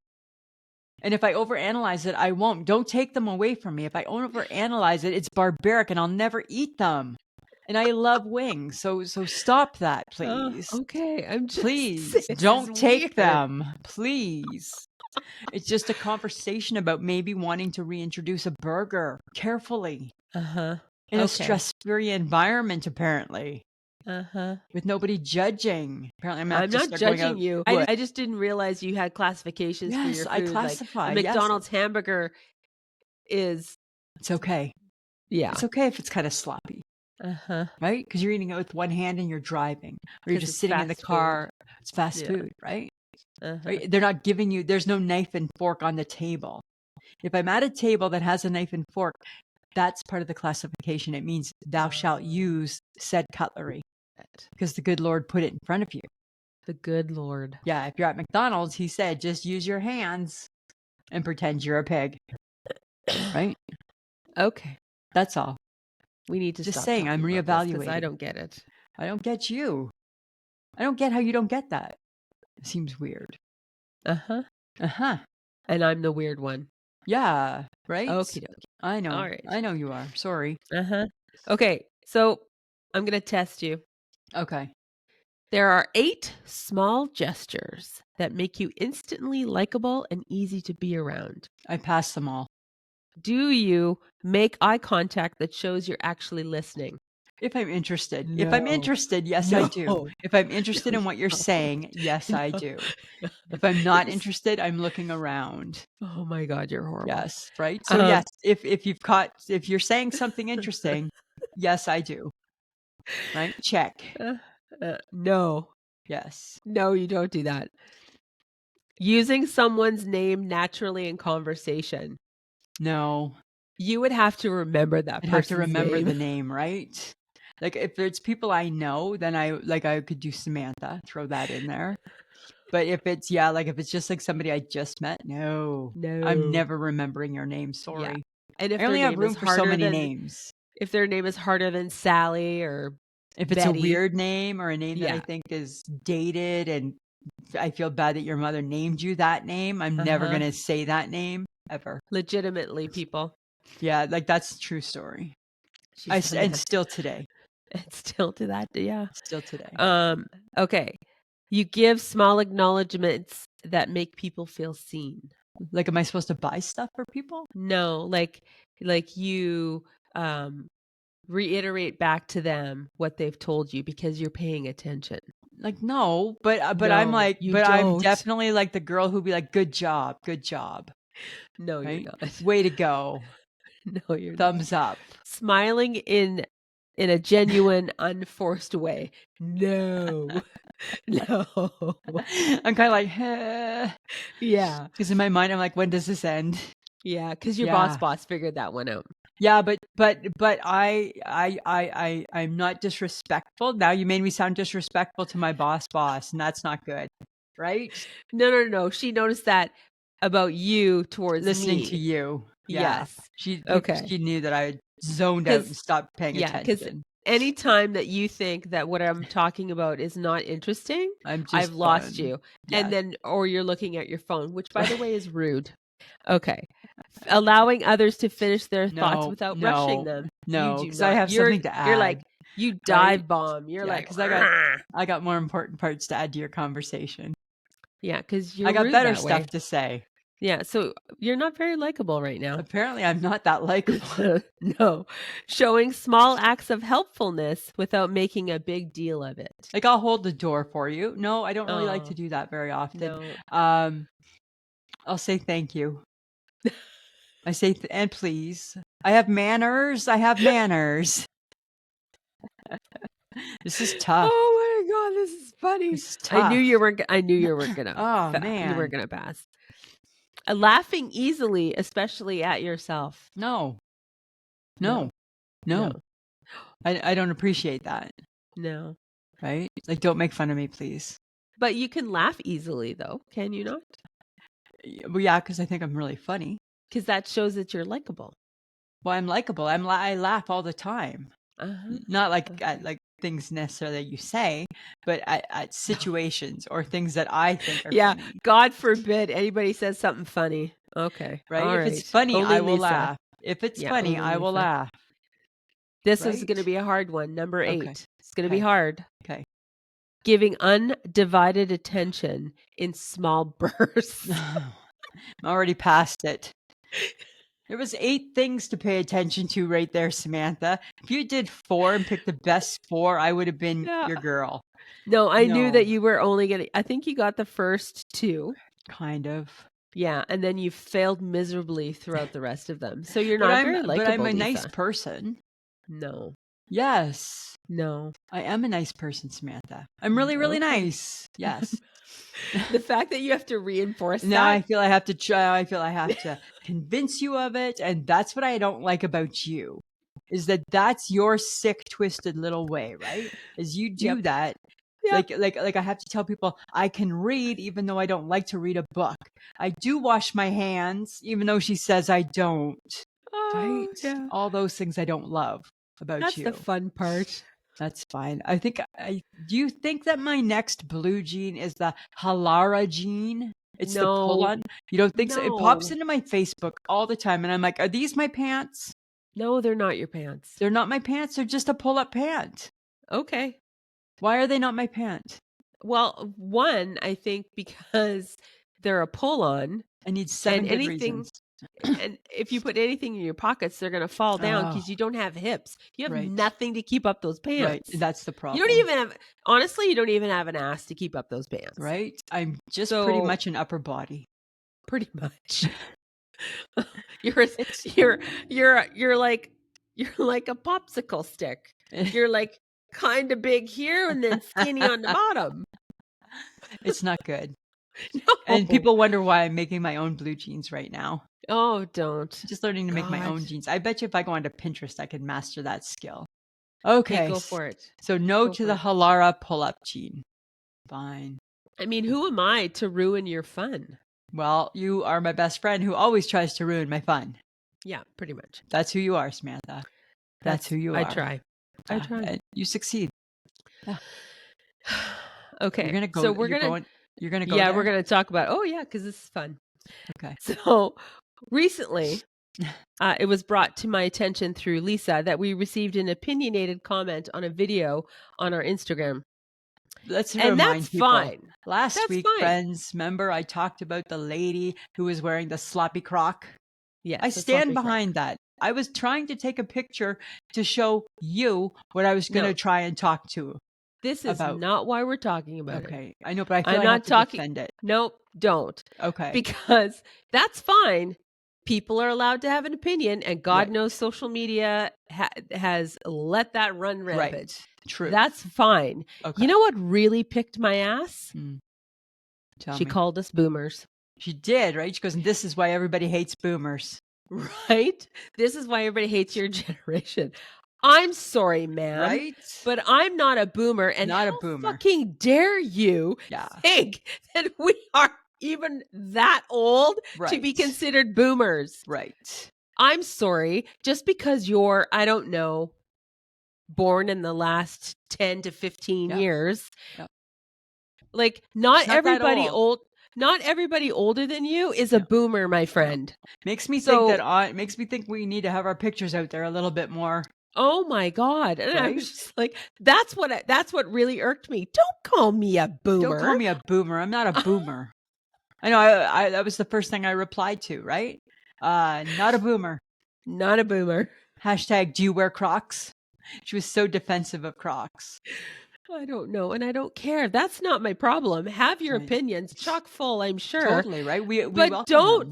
And if I overanalyze it, I won't. Don't take them away from me. If I overanalyze it, it's barbaric and I'll never eat them. And I love wings. So stop that, please. Okay. I'm just Please this is don't take weird. them. Please. It's just a conversation about maybe wanting to reintroduce a burger carefully Uh-huh. in a Okay. stress-free environment, apparently, Uh-huh. with nobody judging. Apparently, I'm gonna have I'm to not start going judging out. you. Good. I just didn't realize you had classifications for Yes, your I food. Like a classify. Yes, McDonald's hamburger is it's okay. yeah. It's okay if it's kind of sloppy, Uh-huh. right? Because you're eating it with one hand and you're driving, or you're 'Cause just it's sitting in the fast food. car. It's fast Yeah. food, right? Uh-huh. Right? They're not giving you. There's no knife and fork on the table. If I'm at a table that has a knife and fork, that's part of the classification. It means thou shalt use said cutlery because the good Lord put it in front of you. The good Lord. Yeah, if you're at McDonald's, he said, just use your hands and pretend you're a pig, right? Okay. That's all. We need to Just stop saying, I'm talking about this because I reevaluating. don't get it. I don't get you. I don't get how you don't get that. It seems weird. Uh-huh. Uh-huh. And I'm the weird one. Yeah, right? Okie dokie. I know. All right. I know you are. Sorry. Uh-huh. Okay. So I'm gonna test you. Okay. There are 8 small gestures that make you instantly likable and easy to be around. I passed them all. Do you make eye contact that shows you're actually listening? If I'm interested. If I'm No. interested, yes, I do. No. If I'm interested No, in what you're you saying, yes, I don't. do. No. If I'm not There's interested, I'm looking around. oh my god, you're horrible. Yes, right? So Um, yes, if you're saying something interesting, yes, I do. Right? Check. uh, no. Yes. No, you don't do that. Using someone's name naturally in conversation. No. You would have to remember that I'd have to person's remember name. the name, right? Like if it's people I know, then I could do Samantha, throw that in there. But if it's like if it's just like somebody I just met, no. I'm No. never remembering your name, Yeah. sorry. And I only have room for so many names. if their name is harder than Sally or If it's a Betty. weird name or a name that I Yeah. think is dated and I feel bad that your mother named you that name, I'm never Uh-huh. gonna say that name ever. Legitimately, people. Yeah, like that's a true story. She's done And that. still today. And still to that, yeah. Still today. Okay. You give small acknowledgments that make people feel seen. Like, am I supposed to buy stuff for people? No, like you reiterate back to them what they've told you because you're paying attention. Like, no, but I'm No, like, you but I'm don't. definitely like the girl who'd be like, good job, No, you're right? not. Way to go. No, you're not. Thumbs up. Smiling in a genuine, unforced way. No. No. I'm kind of like, Yeah. because in my mind, I'm like, when does this end? Yeah, because your Yeah. boss figured that one out. Yeah, but I'm not disrespectful. Now you made me sound disrespectful to my boss, and that's not good, right? No. She noticed that about you towards Listening to me. you, yeah, Yes. she Okay. knew that I had zoned out and Because stopped paying yeah, because attention. anytime that you think that what I'm talking about is not interesting, I'm I've just lost fun, you. yeah, And then or you're looking at your phone, which by the way is rude. Okay. Allowing others to finish their thoughts no, without rushing no, them. You no, do because I not. have something to You're like add, you right? dive bomb. You're Yeah, like because "Argh." I got more important parts to add to your conversation. Yeah, because I you're got rude better that way. stuff to say. Yeah, so you're not very likable right now. Apparently, I'm not that likable. No. Showing small acts of helpfulness without making a big deal of it. Like, I'll hold the door for you. No, I don't really like to Oh, do that very often. no. Um, I'll say thank you. I say and please. I have manners. I have manners. This is tough. Oh my god, this is funny. This is I knew tough. you weren't I knew you weren't gonna Oh you weren't man. gonna pass. Laughing easily, especially at yourself. No. No. No. No. No. I don't appreciate that. No. Right? Like, don't make fun of me, please. But you can laugh easily though, can you not? Well, yeah, because I think I'm really funny. Because that shows that you're likable. Well, I'm likable. I laugh all the time. Uh-huh. Not like Okay. at like things necessarily that you say, but at situations or things that I think are Yeah, funny. God forbid anybody says something funny. Okay. Right? All If it's right. funny, Only I will Lisa. laugh. If it's Yeah, funny, only I will Lisa. laugh. This is Right? going to be a hard one. Number Okay. 8. It's going to be Okay. hard. Okay. Giving undivided attention in small bursts. I'm already past it. There was 8 things to pay attention to right there, Samantha. If you did 4 and picked the best 4, I would have been Yeah. your girl. No, I knew that No, you were only going to I think you got the first 2. kind of. Yeah, and then you failed miserably throughout the rest of them. So you're not very But I'm likable, a nice Lisa. person. No. Yes. No. I am a nice person, Samantha. I'm really, really Okay. nice. Yes. The fact that you have to reinforce Now I that. feel I have to try. I feel I have to convince you of it, and that's what I don't like about you. Is that that's your sick, twisted little way, right? Is you do Yep. that. Yep. Like I have to tell people I can read even though I don't like to read a book. I do wash my hands even though she says I don't. Right? Oh, yeah. All those things I don't love about That's the you. fun part. That's fine. I think do you think that my next blue jean is the Halara jean? It's the pull No. on. You don't think so? It pops No. into my Facebook all the time and I'm like, "Are these my pants?" No, they're not your pants. They're not my pants. They're just a pull up pant. Okay. Why are they not my pant? Well, one, I think because they're a pull-on I need and 7 good anything reasons. and if you put anything in your pockets, they're gonna fall down Oh, because you don't have hips. You have right. nothing to keep up those Right. pants. That's the You don't problem. even have honestly, you don't even have an ass to keep up those pants. Right? I'm just pretty So, much an upper body. pretty much. You're a It's you're like a popsicle stick. You're like kind of big here and then skinny on the bottom. it's not good. And No. people wonder why I'm making my own blue jeans right now. Oh, don't. Just learning to make my God. own jeans. I bet you if I go onto Pinterest, I could master that skill. Okay, Okay. go for it. So no Go to for the it. Halara pull-up jean. Fine. I mean, who am I to ruin your fun? Well, you are my best friend who always tries to ruin my fun. Yeah, pretty much. That's who you are, Samantha. That's who you are. I try. I try. And you succeed. Yeah. Okay. You're gonna go. So we're you're gonna going. You're gonna go yeah, there. we're gonna talk about because this is fun. Okay. So recently, it was brought to my attention through Lisa that we received an opinionated comment on a video on our Instagram. Let's And remind that's people. fine. Last That's week, fine. friends, remember I talked about the lady who was wearing the sloppy crock? Yes. I the stand sloppy behind that. I was trying to take a picture to show you what I was going to No. try and talk to. This is About not why we're talking about it. okay. I know, but I feel I'm I have not to talking. defend it. Nope, don't. Okay. Because that's fine. People are allowed to have an opinion, and God Right. knows social media has let that run rampant. Right. True. That's fine. Okay. You know what really picked my ass? Tell She me. called us boomers. She did, right? She goes, and this is why everybody hates boomers. Right? This is why everybody hates your generation. I'm sorry, ma'am, Right? but I'm not a boomer. And Not a how boomer. fucking dare you Yeah. think that we are even that old to be Right. considered boomers? Right. I'm sorry. Just because you're, I don't know, born in the last 10 to 15 Yep. years, Yep. like not She's not that everybody old. not everybody older than you is a No. boomer, my friend. Makes me So, think that makes me think we need to have our pictures out there a little bit more. oh my God. And I was Right? just like, that's what really irked me. Don't call me a boomer. Don't call me a boomer. I'm not a boomer. I know. I that was the first thing I replied to. Right? Not a boomer. Not a boomer. Hashtag. Do you wear Crocs? She was so defensive of Crocs. I don't know, and I don't care. That's not my problem. Have your Right. opinions, chock full, I'm sure. Totally. Right? We But welcome don't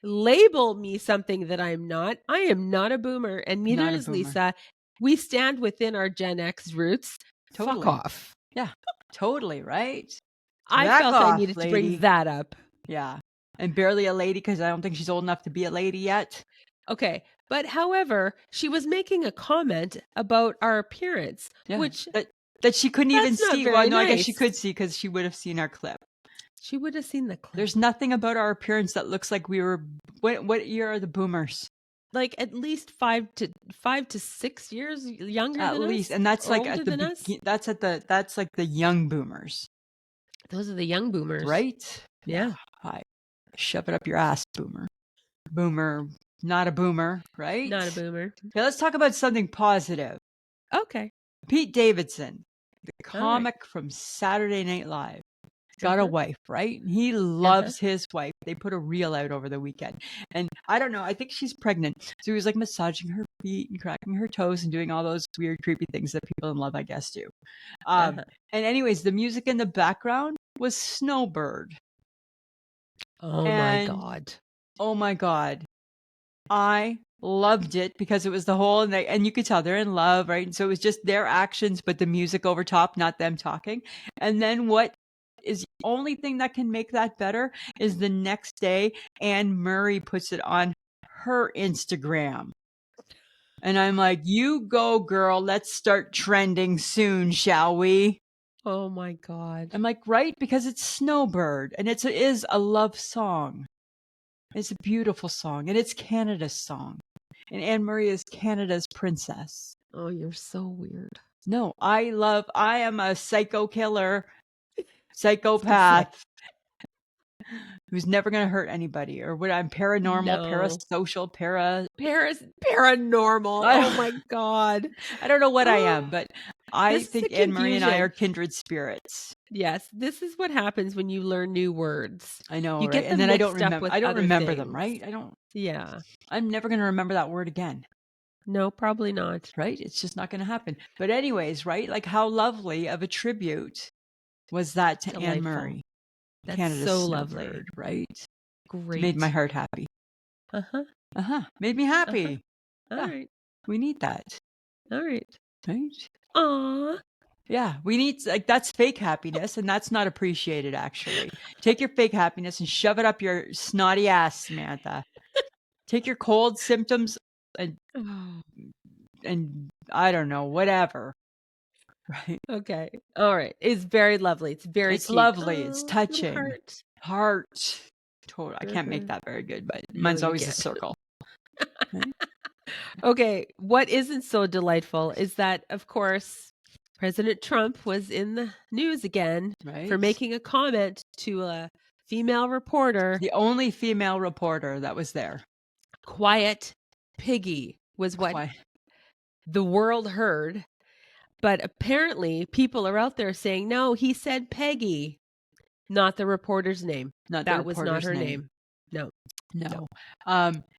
them. label me something that I'm not. I am not a boomer, and neither Not a is boomer. Lisa. We stand within our Gen X roots. Totally. Fuck off. Yeah. Totally. Right? I Back felt I off, needed to lady. bring that up. Yeah. And barely a lady because I don't think she's old enough to be a lady yet. Okay. But however, she was making a comment about our appearance, Yeah. which That she couldn't even that's not see. very Well, no, I guess she nice. could see because she would have seen our clip. She would have seen the clip. There's nothing about our appearance that looks like we were. What year are the boomers? Like at least 5 to 6 years younger At than least, us, and that's like older at the than us. that's like the young boomers, Those are the young boomers, right? Yeah. Hi. Shove it up your ass, boomer. Boomer, not a boomer, right? Not a boomer. Okay, let's talk about something positive. Okay. Pete Davidson, the All right. comic from Saturday Night Live, got a wife, right? He Uh-huh. loves his wife. They put a reel out over the weekend. And I don't know, I think she's pregnant. So he was like massaging her feet and cracking her toes and doing all those weird, creepy things that people in love, I guess, do. Uh-huh. And anyways, the music in the background was Snowbird. Oh my God. Oh my God. I loved it because it was the whole, and you could tell they're in love, right? And so it was just their actions, but the music over top, not them talking. And then what is the only thing that can make that better is the next day, Anne Murray puts it on her Instagram. And I'm like, you go, girl. Let's start trending soon, shall we? Oh my God. I'm like, right? Because it's Snowbird and it is a love song. It's a beautiful song and it's Canada's song. And Anne Murray is Canada's princess. Oh, you're so weird. No, I am a psycho killer, psychopath who's never going to hurt anybody, or what I'm paranormal, No. parasocial, Paranormal. Oh my God. I don't know what I am, but I This is think the Anne Marie and I confusion. are kindred spirits. Yes, this is what happens when you learn new words. I know, You right? get And them then I don't mixed up remember. with I don't other remember them, things. right? Yeah. I'm never going to remember that word again, No, probably not. right? It's just not going to happen. But anyways, right? Like how lovely of a tribute was that to Anne Delightful. Murray, That's Canada's so Snowbird, lovely. right? Great. Made my heart happy. Uh-huh. Made me happy. All Yeah. right. We need that, All right. right? Aw. Yeah, we need, like, that's fake happiness, and that's not appreciated, actually. Take your fake happiness and shove it up your snotty ass, Samantha. Take your cold symptoms and I don't know, whatever. Right? Okay. All right. It's very lovely. It's very It's cute. lovely. It's Little touching. heart. Totally. I can't make that very good, but No, mine's you always a can't. circle. Right? Okay. What isn't so delightful is that, of course, President Trump was in the news again for Right? making a comment to a female reporter. The only female reporter that was there. Quiet piggy was what Why? the world heard. But apparently, people are out there saying, no, he said Peggy, not the reporter's name. Not the That was not reporter's her name. name. No.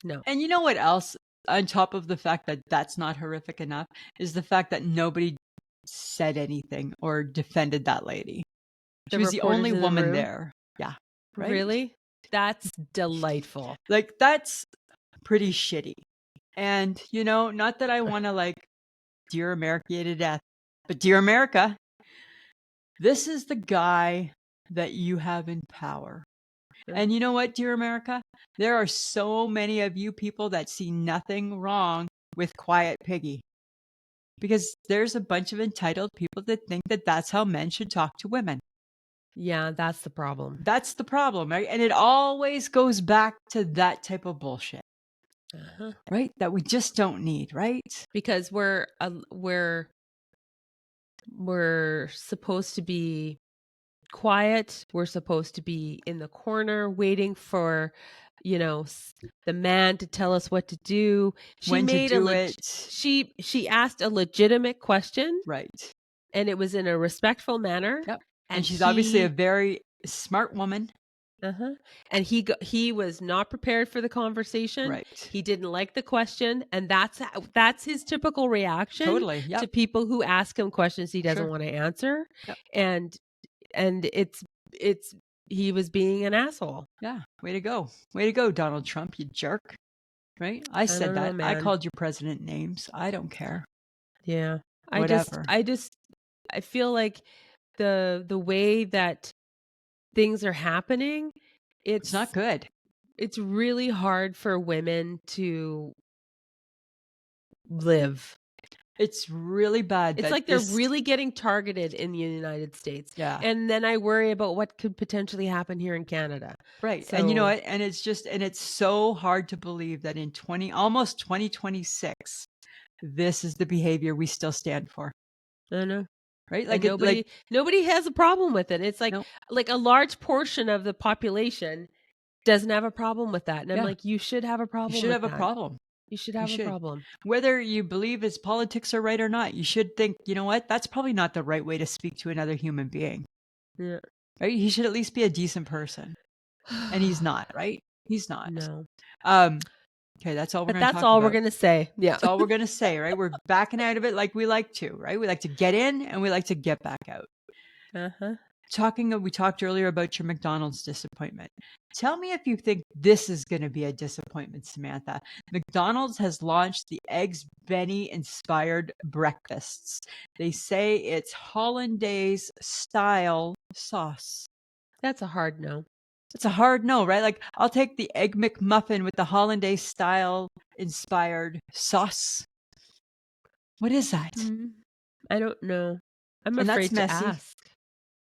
No. And you know what else, on top of the fact that that's not horrific enough, is the fact that nobody said anything or defended that lady. The She was the reporters only in the woman room? there. Yeah, right? Really? That's delightful. Like, that's pretty shitty. And, not that I want to, like, dear America you to death, but dear America, this is the guy that you have in power. And you know what, dear America? There are so many of you people that see nothing wrong with Quiet Piggy. Because there's a bunch of entitled people that think that that's how men should talk to women. Yeah, that's the problem. That's the problem, right? And it always goes back to that type of bullshit, Uh-huh. right? That we just don't need, right? Because we're supposed to be quiet. We're supposed to be in the corner waiting for, the man to tell us what to do. She When to made do it, she asked a legitimate question, right? and it was in a respectful manner. Yep. And And she's obviously a he very smart woman, uh-huh. And he was not prepared for the conversation. right? He didn't like the question, and that's his typical reaction Totally. to Yep. people who ask him questions he doesn't Sure. want to answer. Yep. And it's he was being an asshole. Yeah. Way to go. Way to go, Donald Trump, you jerk. Right? I I said don't know, that. I man. called your president names. I don't care. Yeah. Whatever. I feel like the way that things are happening, It's not it's good. it's really hard for women to live. It's really bad It's that like they're this, really getting targeted in the United States. yeah. And then I worry about what could potentially happen here in Canada. Right. And you know So, what? And it's so hard to believe that in almost 2026, this is the behavior we still stand for. I don't know. Right? And Like it, like, nobody has a problem with it. It's no, like a large portion of the population doesn't have a problem with that. And I'm yeah, like, you should have a you problem should with have a that. problem. You should You have a should. problem. Whether you believe his politics are right or not, you should think, you know what? That's probably not the right way to speak to another human being. Yeah. Right? He should at least be a decent person. And he's not, right? He's not. No. Okay, that's all we're But going to that's talk all we're about. going to say. Yeah. That's all we're going to say, right? We're backing out of it like we like to, right? We like to get in and we like to get back out. Uh-huh. We talked earlier about your McDonald's disappointment. Tell me if you think this is going to be a disappointment, Samantha. McDonald's has launched the Eggs Benny inspired breakfasts. They say it's hollandaise style sauce. That's a hard no. It's a hard no, right? Like, I'll take the Egg McMuffin with the hollandaise style inspired sauce. What is that? I don't know. I'm And that's afraid to messy, ask. right?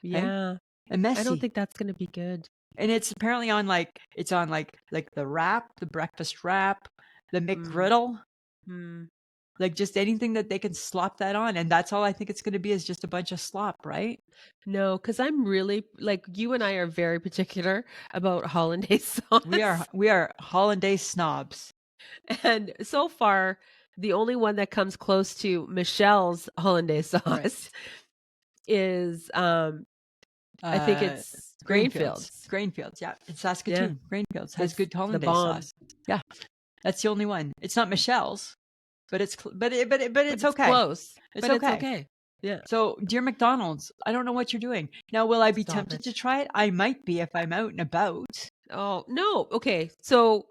Yeah. And I don't messy. think that's going to be good. And it's apparently on like the wrap, the breakfast wrap, the McGriddle, Mm. like just anything that they can slop that on. And that's all I think it's going to be is just a bunch of slop, right? No, because I'm really like you and I are very particular about hollandaise sauce. We are hollandaise snobs. And so far, the only one that comes close to Michelle's hollandaise sauce Right. is I think it's Grainfields. Grainfields, yeah. In Saskatoon, Grainfields has It's good the hollandaise bomb. sauce. Yeah. That's the only one. It's not Michelle's, but it's But it's okay. close. It's But okay. it's okay. Yeah. So, dear McDonald's, I don't know what you're doing. Now, will I be Stop tempted it. to try it? I might be if I'm out and about. Oh, no. Okay. So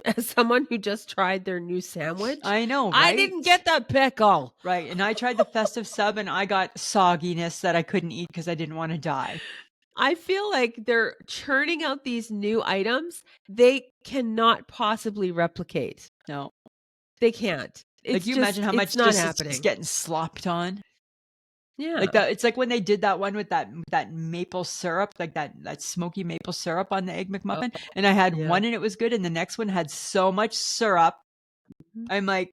as someone who just tried their new sandwich, I know, I right? didn't get the pickle. Right. And I tried the festive sub and I got sogginess that I couldn't eat because I didn't want to die. I feel like they're churning out these new items they cannot possibly replicate. No. They can't. Like, you imagine how much it's not just happening. it's getting slopped on. Yeah. Like it's like when they did that one with that maple syrup, like that smoky maple syrup on the Egg McMuffin. And I had one and it was good, and the next one had so much syrup. I'm like,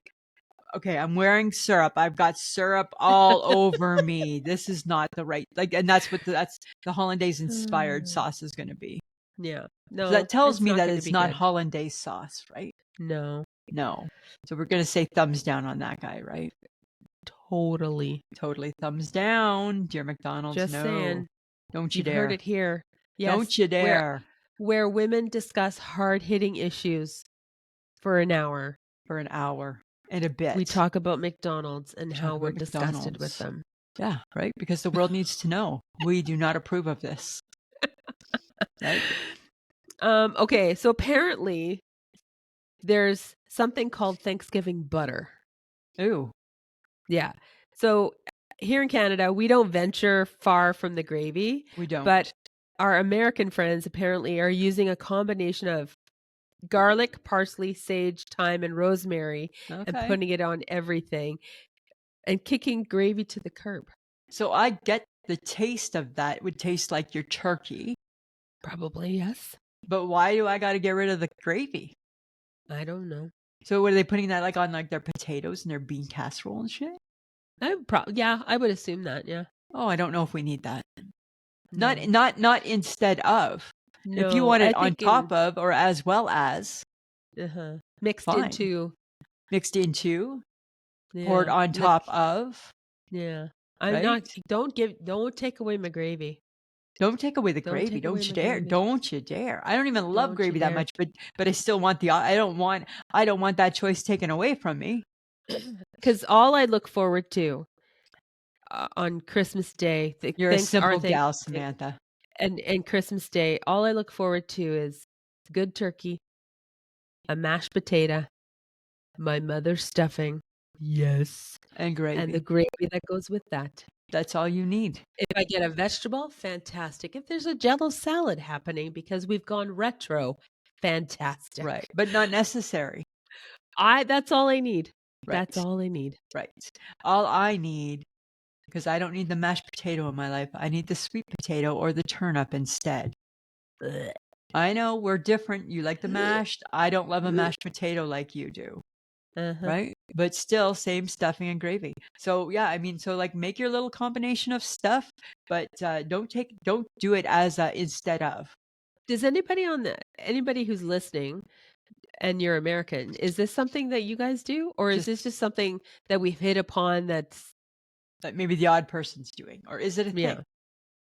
okay, I'm wearing syrup. I've got syrup all over me. This is not the right, like, and that's the hollandaise inspired sauce is going to be. Yeah. So No. that tells me not that gonna it's be not good. hollandaise sauce, right? No. No. So we're going to say thumbs down on that guy, right? Totally. Totally thumbs down, dear McDonald's. Just No. saying. Don't you You've heard dare. it here. Yes. Don't you dare. Where women discuss hard-hitting issues for an hour. For an hour and a bit. We talk about McDonald's and We how talk we're about disgusted McDonald's. with them. Yeah, right? Because the world needs to know we do not approve of this, right? Okay, so apparently there's something called Thanksgiving butter. Ooh, Yeah. So here in Canada, we don't venture far from the gravy, we don't. but our American friends apparently are using a combination of garlic, parsley, sage, thyme, and rosemary and Okay. putting it on everything and kicking gravy to the curb. So I get the taste of that. It would taste like your turkey, Probably, yes. but why do I got to get rid of the gravy? I don't know. So what are they putting that like on like their potatoes and their bean casserole and shit? Yeah, I would assume that, yeah. Oh, I don't know if we need that. No. Not instead of. If you No, want I it on think top of or as well as, mixed fine. into, Mixed into, poured yeah. on top of, Yeah. I'm not right? don't take away my gravy. Don't take away the Don't gravy. take away Don't you my dare. gravy. Don't you dare. I don't even love Don't you gravy that dare. much, but I still want I don't want that choice taken away from me. Because all I look forward to on Christmas Day, You're a thanks our simple gal, Thanksgiving Samantha. and Christmas Day, all I look forward to is good turkey, a mashed potato, my mother's stuffing, yes, And and the gravy. gravy that goes with that. That's all you need. If I get a vegetable, fantastic. If there's a Jello salad happening because we've gone retro, fantastic. Right. But not necessary. That's all I need. That's Right. all I need. Right. All I need, because I don't need the mashed potato in my life, I need the sweet potato or the turnip instead. Ugh. I know we're different. You like the mashed. I don't love a mashed potato like you do. Uh-huh. Right? But still, same stuffing and gravy. So yeah, I mean, so like make your little combination of stuff, but don't do it as instead of. Does anybody who's listening and you're American, is this something that you guys do? Or is this Just just something that we've hit upon that's that maybe the odd person's doing, or is it a yeah. thing?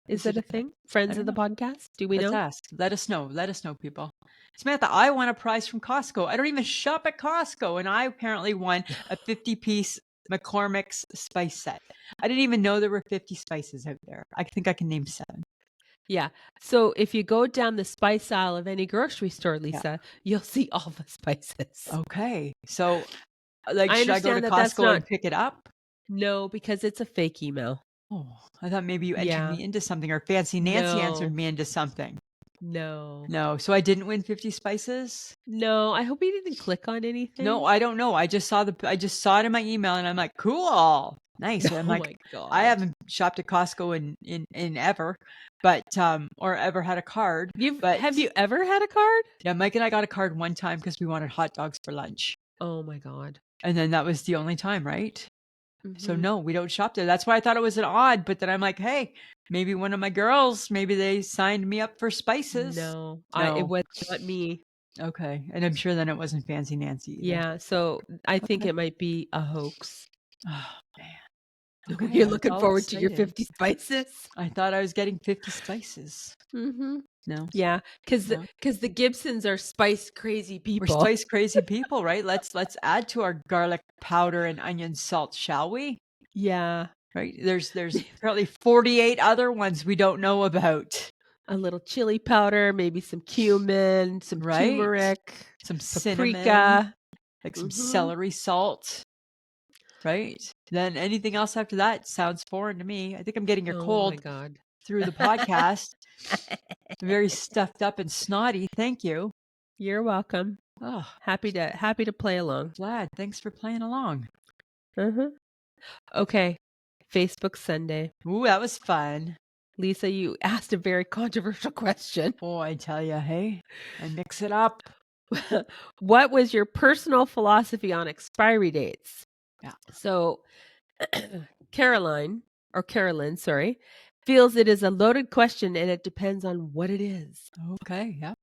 Is Is it it a a thing? thing? I Friends of don't the know. podcast? Do we Let's know? ask. Let us know. Let us know, people. Samantha, I won a prize from Costco. I don't even shop at Costco, and I apparently won a 50-piece McCormick's spice set. I didn't even know there were 50 spices out there. I think I can name 7. Yeah. So if you go down the spice aisle of any grocery store, Yeah. Lisa, you'll see all the spices. Okay. So, like, I should I go to understand that that's Costco not and pick it up? no, because it's a fake email. Oh, I thought maybe you entered Yeah. me into something, or Fancy Nancy entered No. me into something. No. No, so I didn't win 50 spices? No, I hope you didn't click on No, anything. I don't know. I just saw it in my email and I'm like, "Cool. Nice." I'm Oh like, my I god. haven't shopped at Costco in ever, but or ever had a card, but Have you ever had a card? yeah, Mike and I got a card one time because we wanted hot dogs for lunch. Oh my god. And then that was the only time, right? So Mhm. no, we don't shop there. That's why I thought it was an odd, but then I'm like, "Hey, maybe one of my girls, maybe they signed me up for spices." No, it No. was not me. Okay. And I'm sure then it wasn't Fancy Nancy either. Yeah, so I think Okay. it might be a hoax. Oh, man. Okay, You're I was looking all forward to your excited. 50 spices? I thought I was getting 50 spices. Mhm. No, Yeah, no. because the Gibsons are spice crazy We're people. spice crazy people, right? Let's add to our garlic powder and onion salt, shall we? Yeah. Right? There's apparently 48 other ones we don't know about. A little chili powder, maybe some cumin, some Right? turmeric, Some cinnamon, paprika. like some Mhm. celery salt, right? Then anything else after that sounds foreign to me. I think I'm getting a Oh my cold god. through the podcast. Very stuffed up and snotty. Thank you. You're welcome. Oh, Happy to play along. glad. Thanks for playing along. Uh-huh. Okay. Facebook Sunday. Ooh, that was fun. Lisa, you asked a very controversial question. Oh, I tell you, hey, I mix it up. What was your personal philosophy on expiry dates? Yeah. So, Carolyn, sorry, feels it is a loaded question and it depends on what it is. Okay. Yep.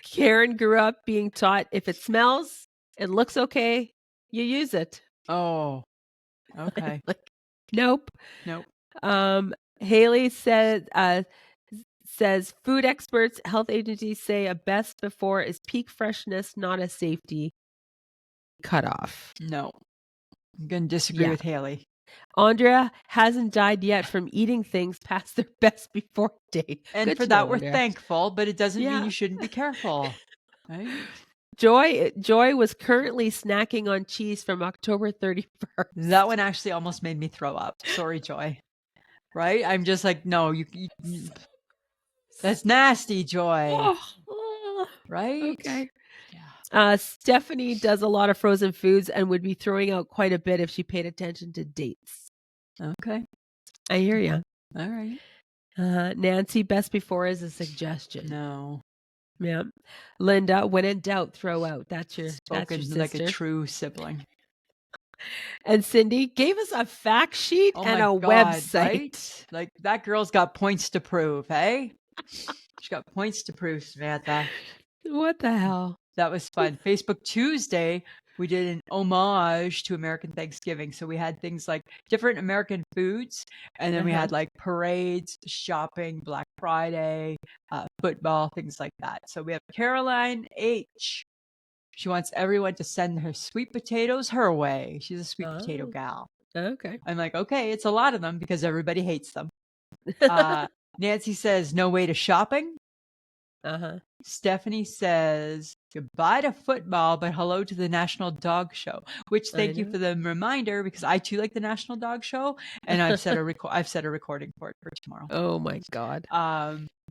Karen grew up being taught if it smells and looks okay, you use it. Oh, okay. Like, nope. Nope. Haley says food experts, health agencies say a best before is peak freshness, not a safety cutoff. No. I'm going to disagree Yeah. with Haley. Andrea hasn't died yet from eating things past their best before date. And Good for to that, know, we're Andrea. thankful, but it doesn't mean Yeah. you shouldn't be careful. Right? Joy was currently snacking on cheese from October 31st. That one actually almost made me throw up. Sorry, Joy. Right? I'm just like, no, that's nasty, Joy. Right? Okay. Yeah. Stephanie does a lot of frozen foods and would be throwing out quite a bit if she paid attention to dates. Okay. I hear you. All right. Nancy, best before is a suggestion. No. Yeah. Linda, when in doubt, throw out. That's your Spoken sister. like a true sibling. And Cindy gave us a fact sheet Oh and my a God, website. right? Like that girl's got points to prove, hey? She's got points to prove, Samantha. What the hell? That was fun. Facebook Tuesday, we did an homage to American Thanksgiving. So we had things like different American foods, and then we had like parades, shopping, Black Friday, football, things like that. So we have Caroline H. She wants everyone to send her sweet potatoes her way. She's a sweet potato gal. Okay. I'm like, okay, it's a lot of them because everybody hates them. Nancy says, no way to shopping. Stephanie says, goodbye to football, but hello to the National Dog Show, which thank you for the reminder because I too like the National Dog Show. And I've set a recording for it for tomorrow. Oh my God.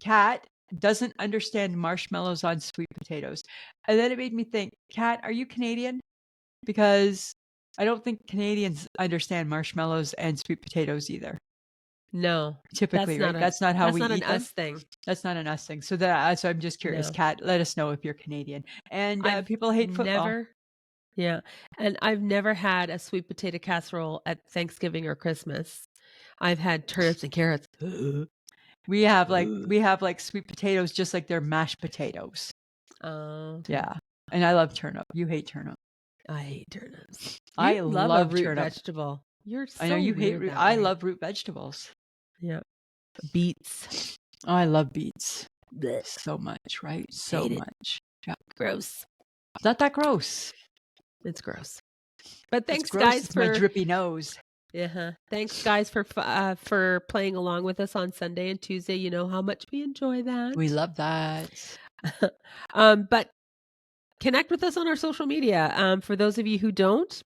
Kat doesn't understand marshmallows on sweet potatoes. And then it made me think, Kat, are you Canadian? Because I don't think Canadians understand marshmallows and sweet potatoes either. No, typically, right? That's not how we eat them. That's not an us thing. That's not an us thing. So I'm just curious, Kat, let us know if you're Canadian. And people hate football. Yeah. And I've never had a sweet potato casserole at Thanksgiving or Christmas. I've had turnips and carrots. We have like sweet potatoes just like they're mashed potatoes. Oh. Yeah. And I love turnip. You hate turnip. I hate turnips. I love a root turnip. Vegetable. You're so I know you hate root. I love root vegetables. Yeah. Beets. Oh, I love beets. Blech. So much, right? So much. Yeah. Gross. It's not that gross. It's gross. But thanks, gross. guys, it's for my drippy nose. Yeah. Thanks, guys, for playing along with us on Sunday and Tuesday. You know how much we enjoy that. We love that. But connect with us on our social media. For those of you who don't,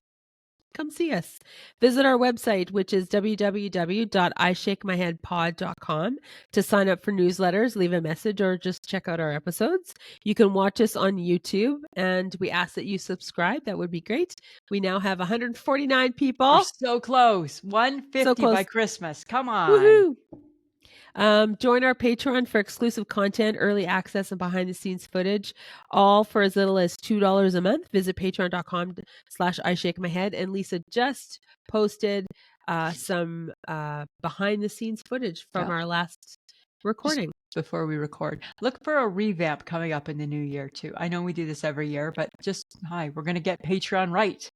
come see us. Visit our website, which is www.ishakemyheadpod.com to sign up for newsletters, leave a message, or just check out our episodes. You can watch us on YouTube, and we ask that you subscribe. That would be great. We now have 149 people. We're so close. 150 by Christmas. Come on. Woohoo! Join our Patreon for exclusive content, early access, and behind the scenes footage, all for as little as $2 a month. Visit patreon.com/ishakemyhead. And Lisa just posted some behind the scenes footage from our last recording. Just before we record, look for a revamp coming up in the new year too. I know we do this every year, but we're going to get Patreon right.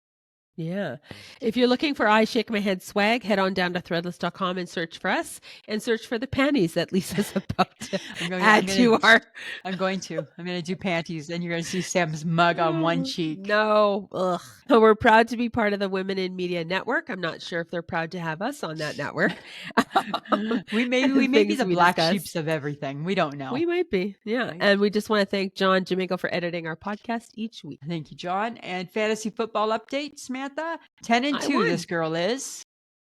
Yeah. If you're looking for I Shake My Head swag, head on down to threadless.com and search for us and search for the panties that Lisa's about to add to our... I'm going to do panties, and you're going to see Sam's mug on one cheek. No. Ugh. We're proud to be part of the Women in Media Network. I'm not sure if they're proud to have us on that network. we may be the black sheeps of everything. We don't know. We might be. Yeah. Right. And we just want to thank John Jamingo for editing our podcast each week. Thank you, John. And fantasy football update, Samantha. 10-2 this girl is.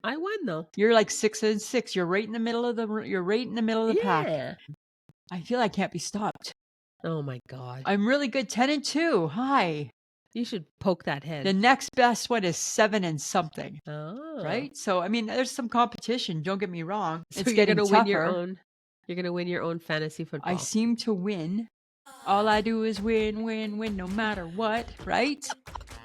I won though. You're like 6-6. You're right in the middle of the pack. I feel I can't be stopped. Oh my God. I'm really good. 10-2. Hi. You should poke that head. The next best one is 7 and something. Oh. Right? So there's some competition, don't get me wrong. So it's getting tougher. You're gonna win your own fantasy football. I seem to win. All I do is win, no matter what, right?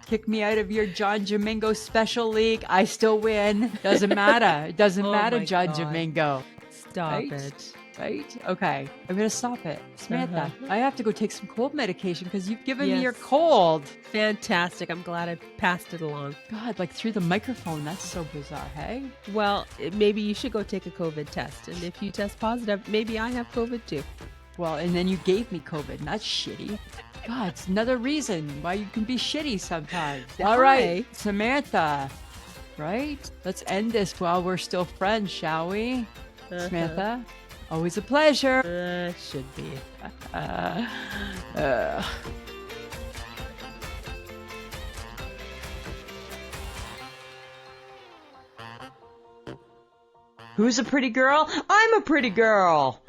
Kick me out of your John Jamingo special league, I still win. Doesn't matter. It doesn't matter, John Jamingo. Stop it. Right? Okay. I'm going to stop it. Samantha, I have to go take some cold medication because you've given me your cold. Fantastic. I'm glad I passed it along. God, like through the microphone. That's so bizarre, hey? Well, maybe you should go take a COVID test. And if you test positive, maybe I have COVID too. Well, and then you gave me COVID, and that's shitty. God, it's another reason why you can be shitty sometimes. All right, Samantha, Right? Let's end this while we're still friends, shall we? Uh-huh. Samantha, always a pleasure. Should be. Who's a pretty girl? I'm a pretty girl.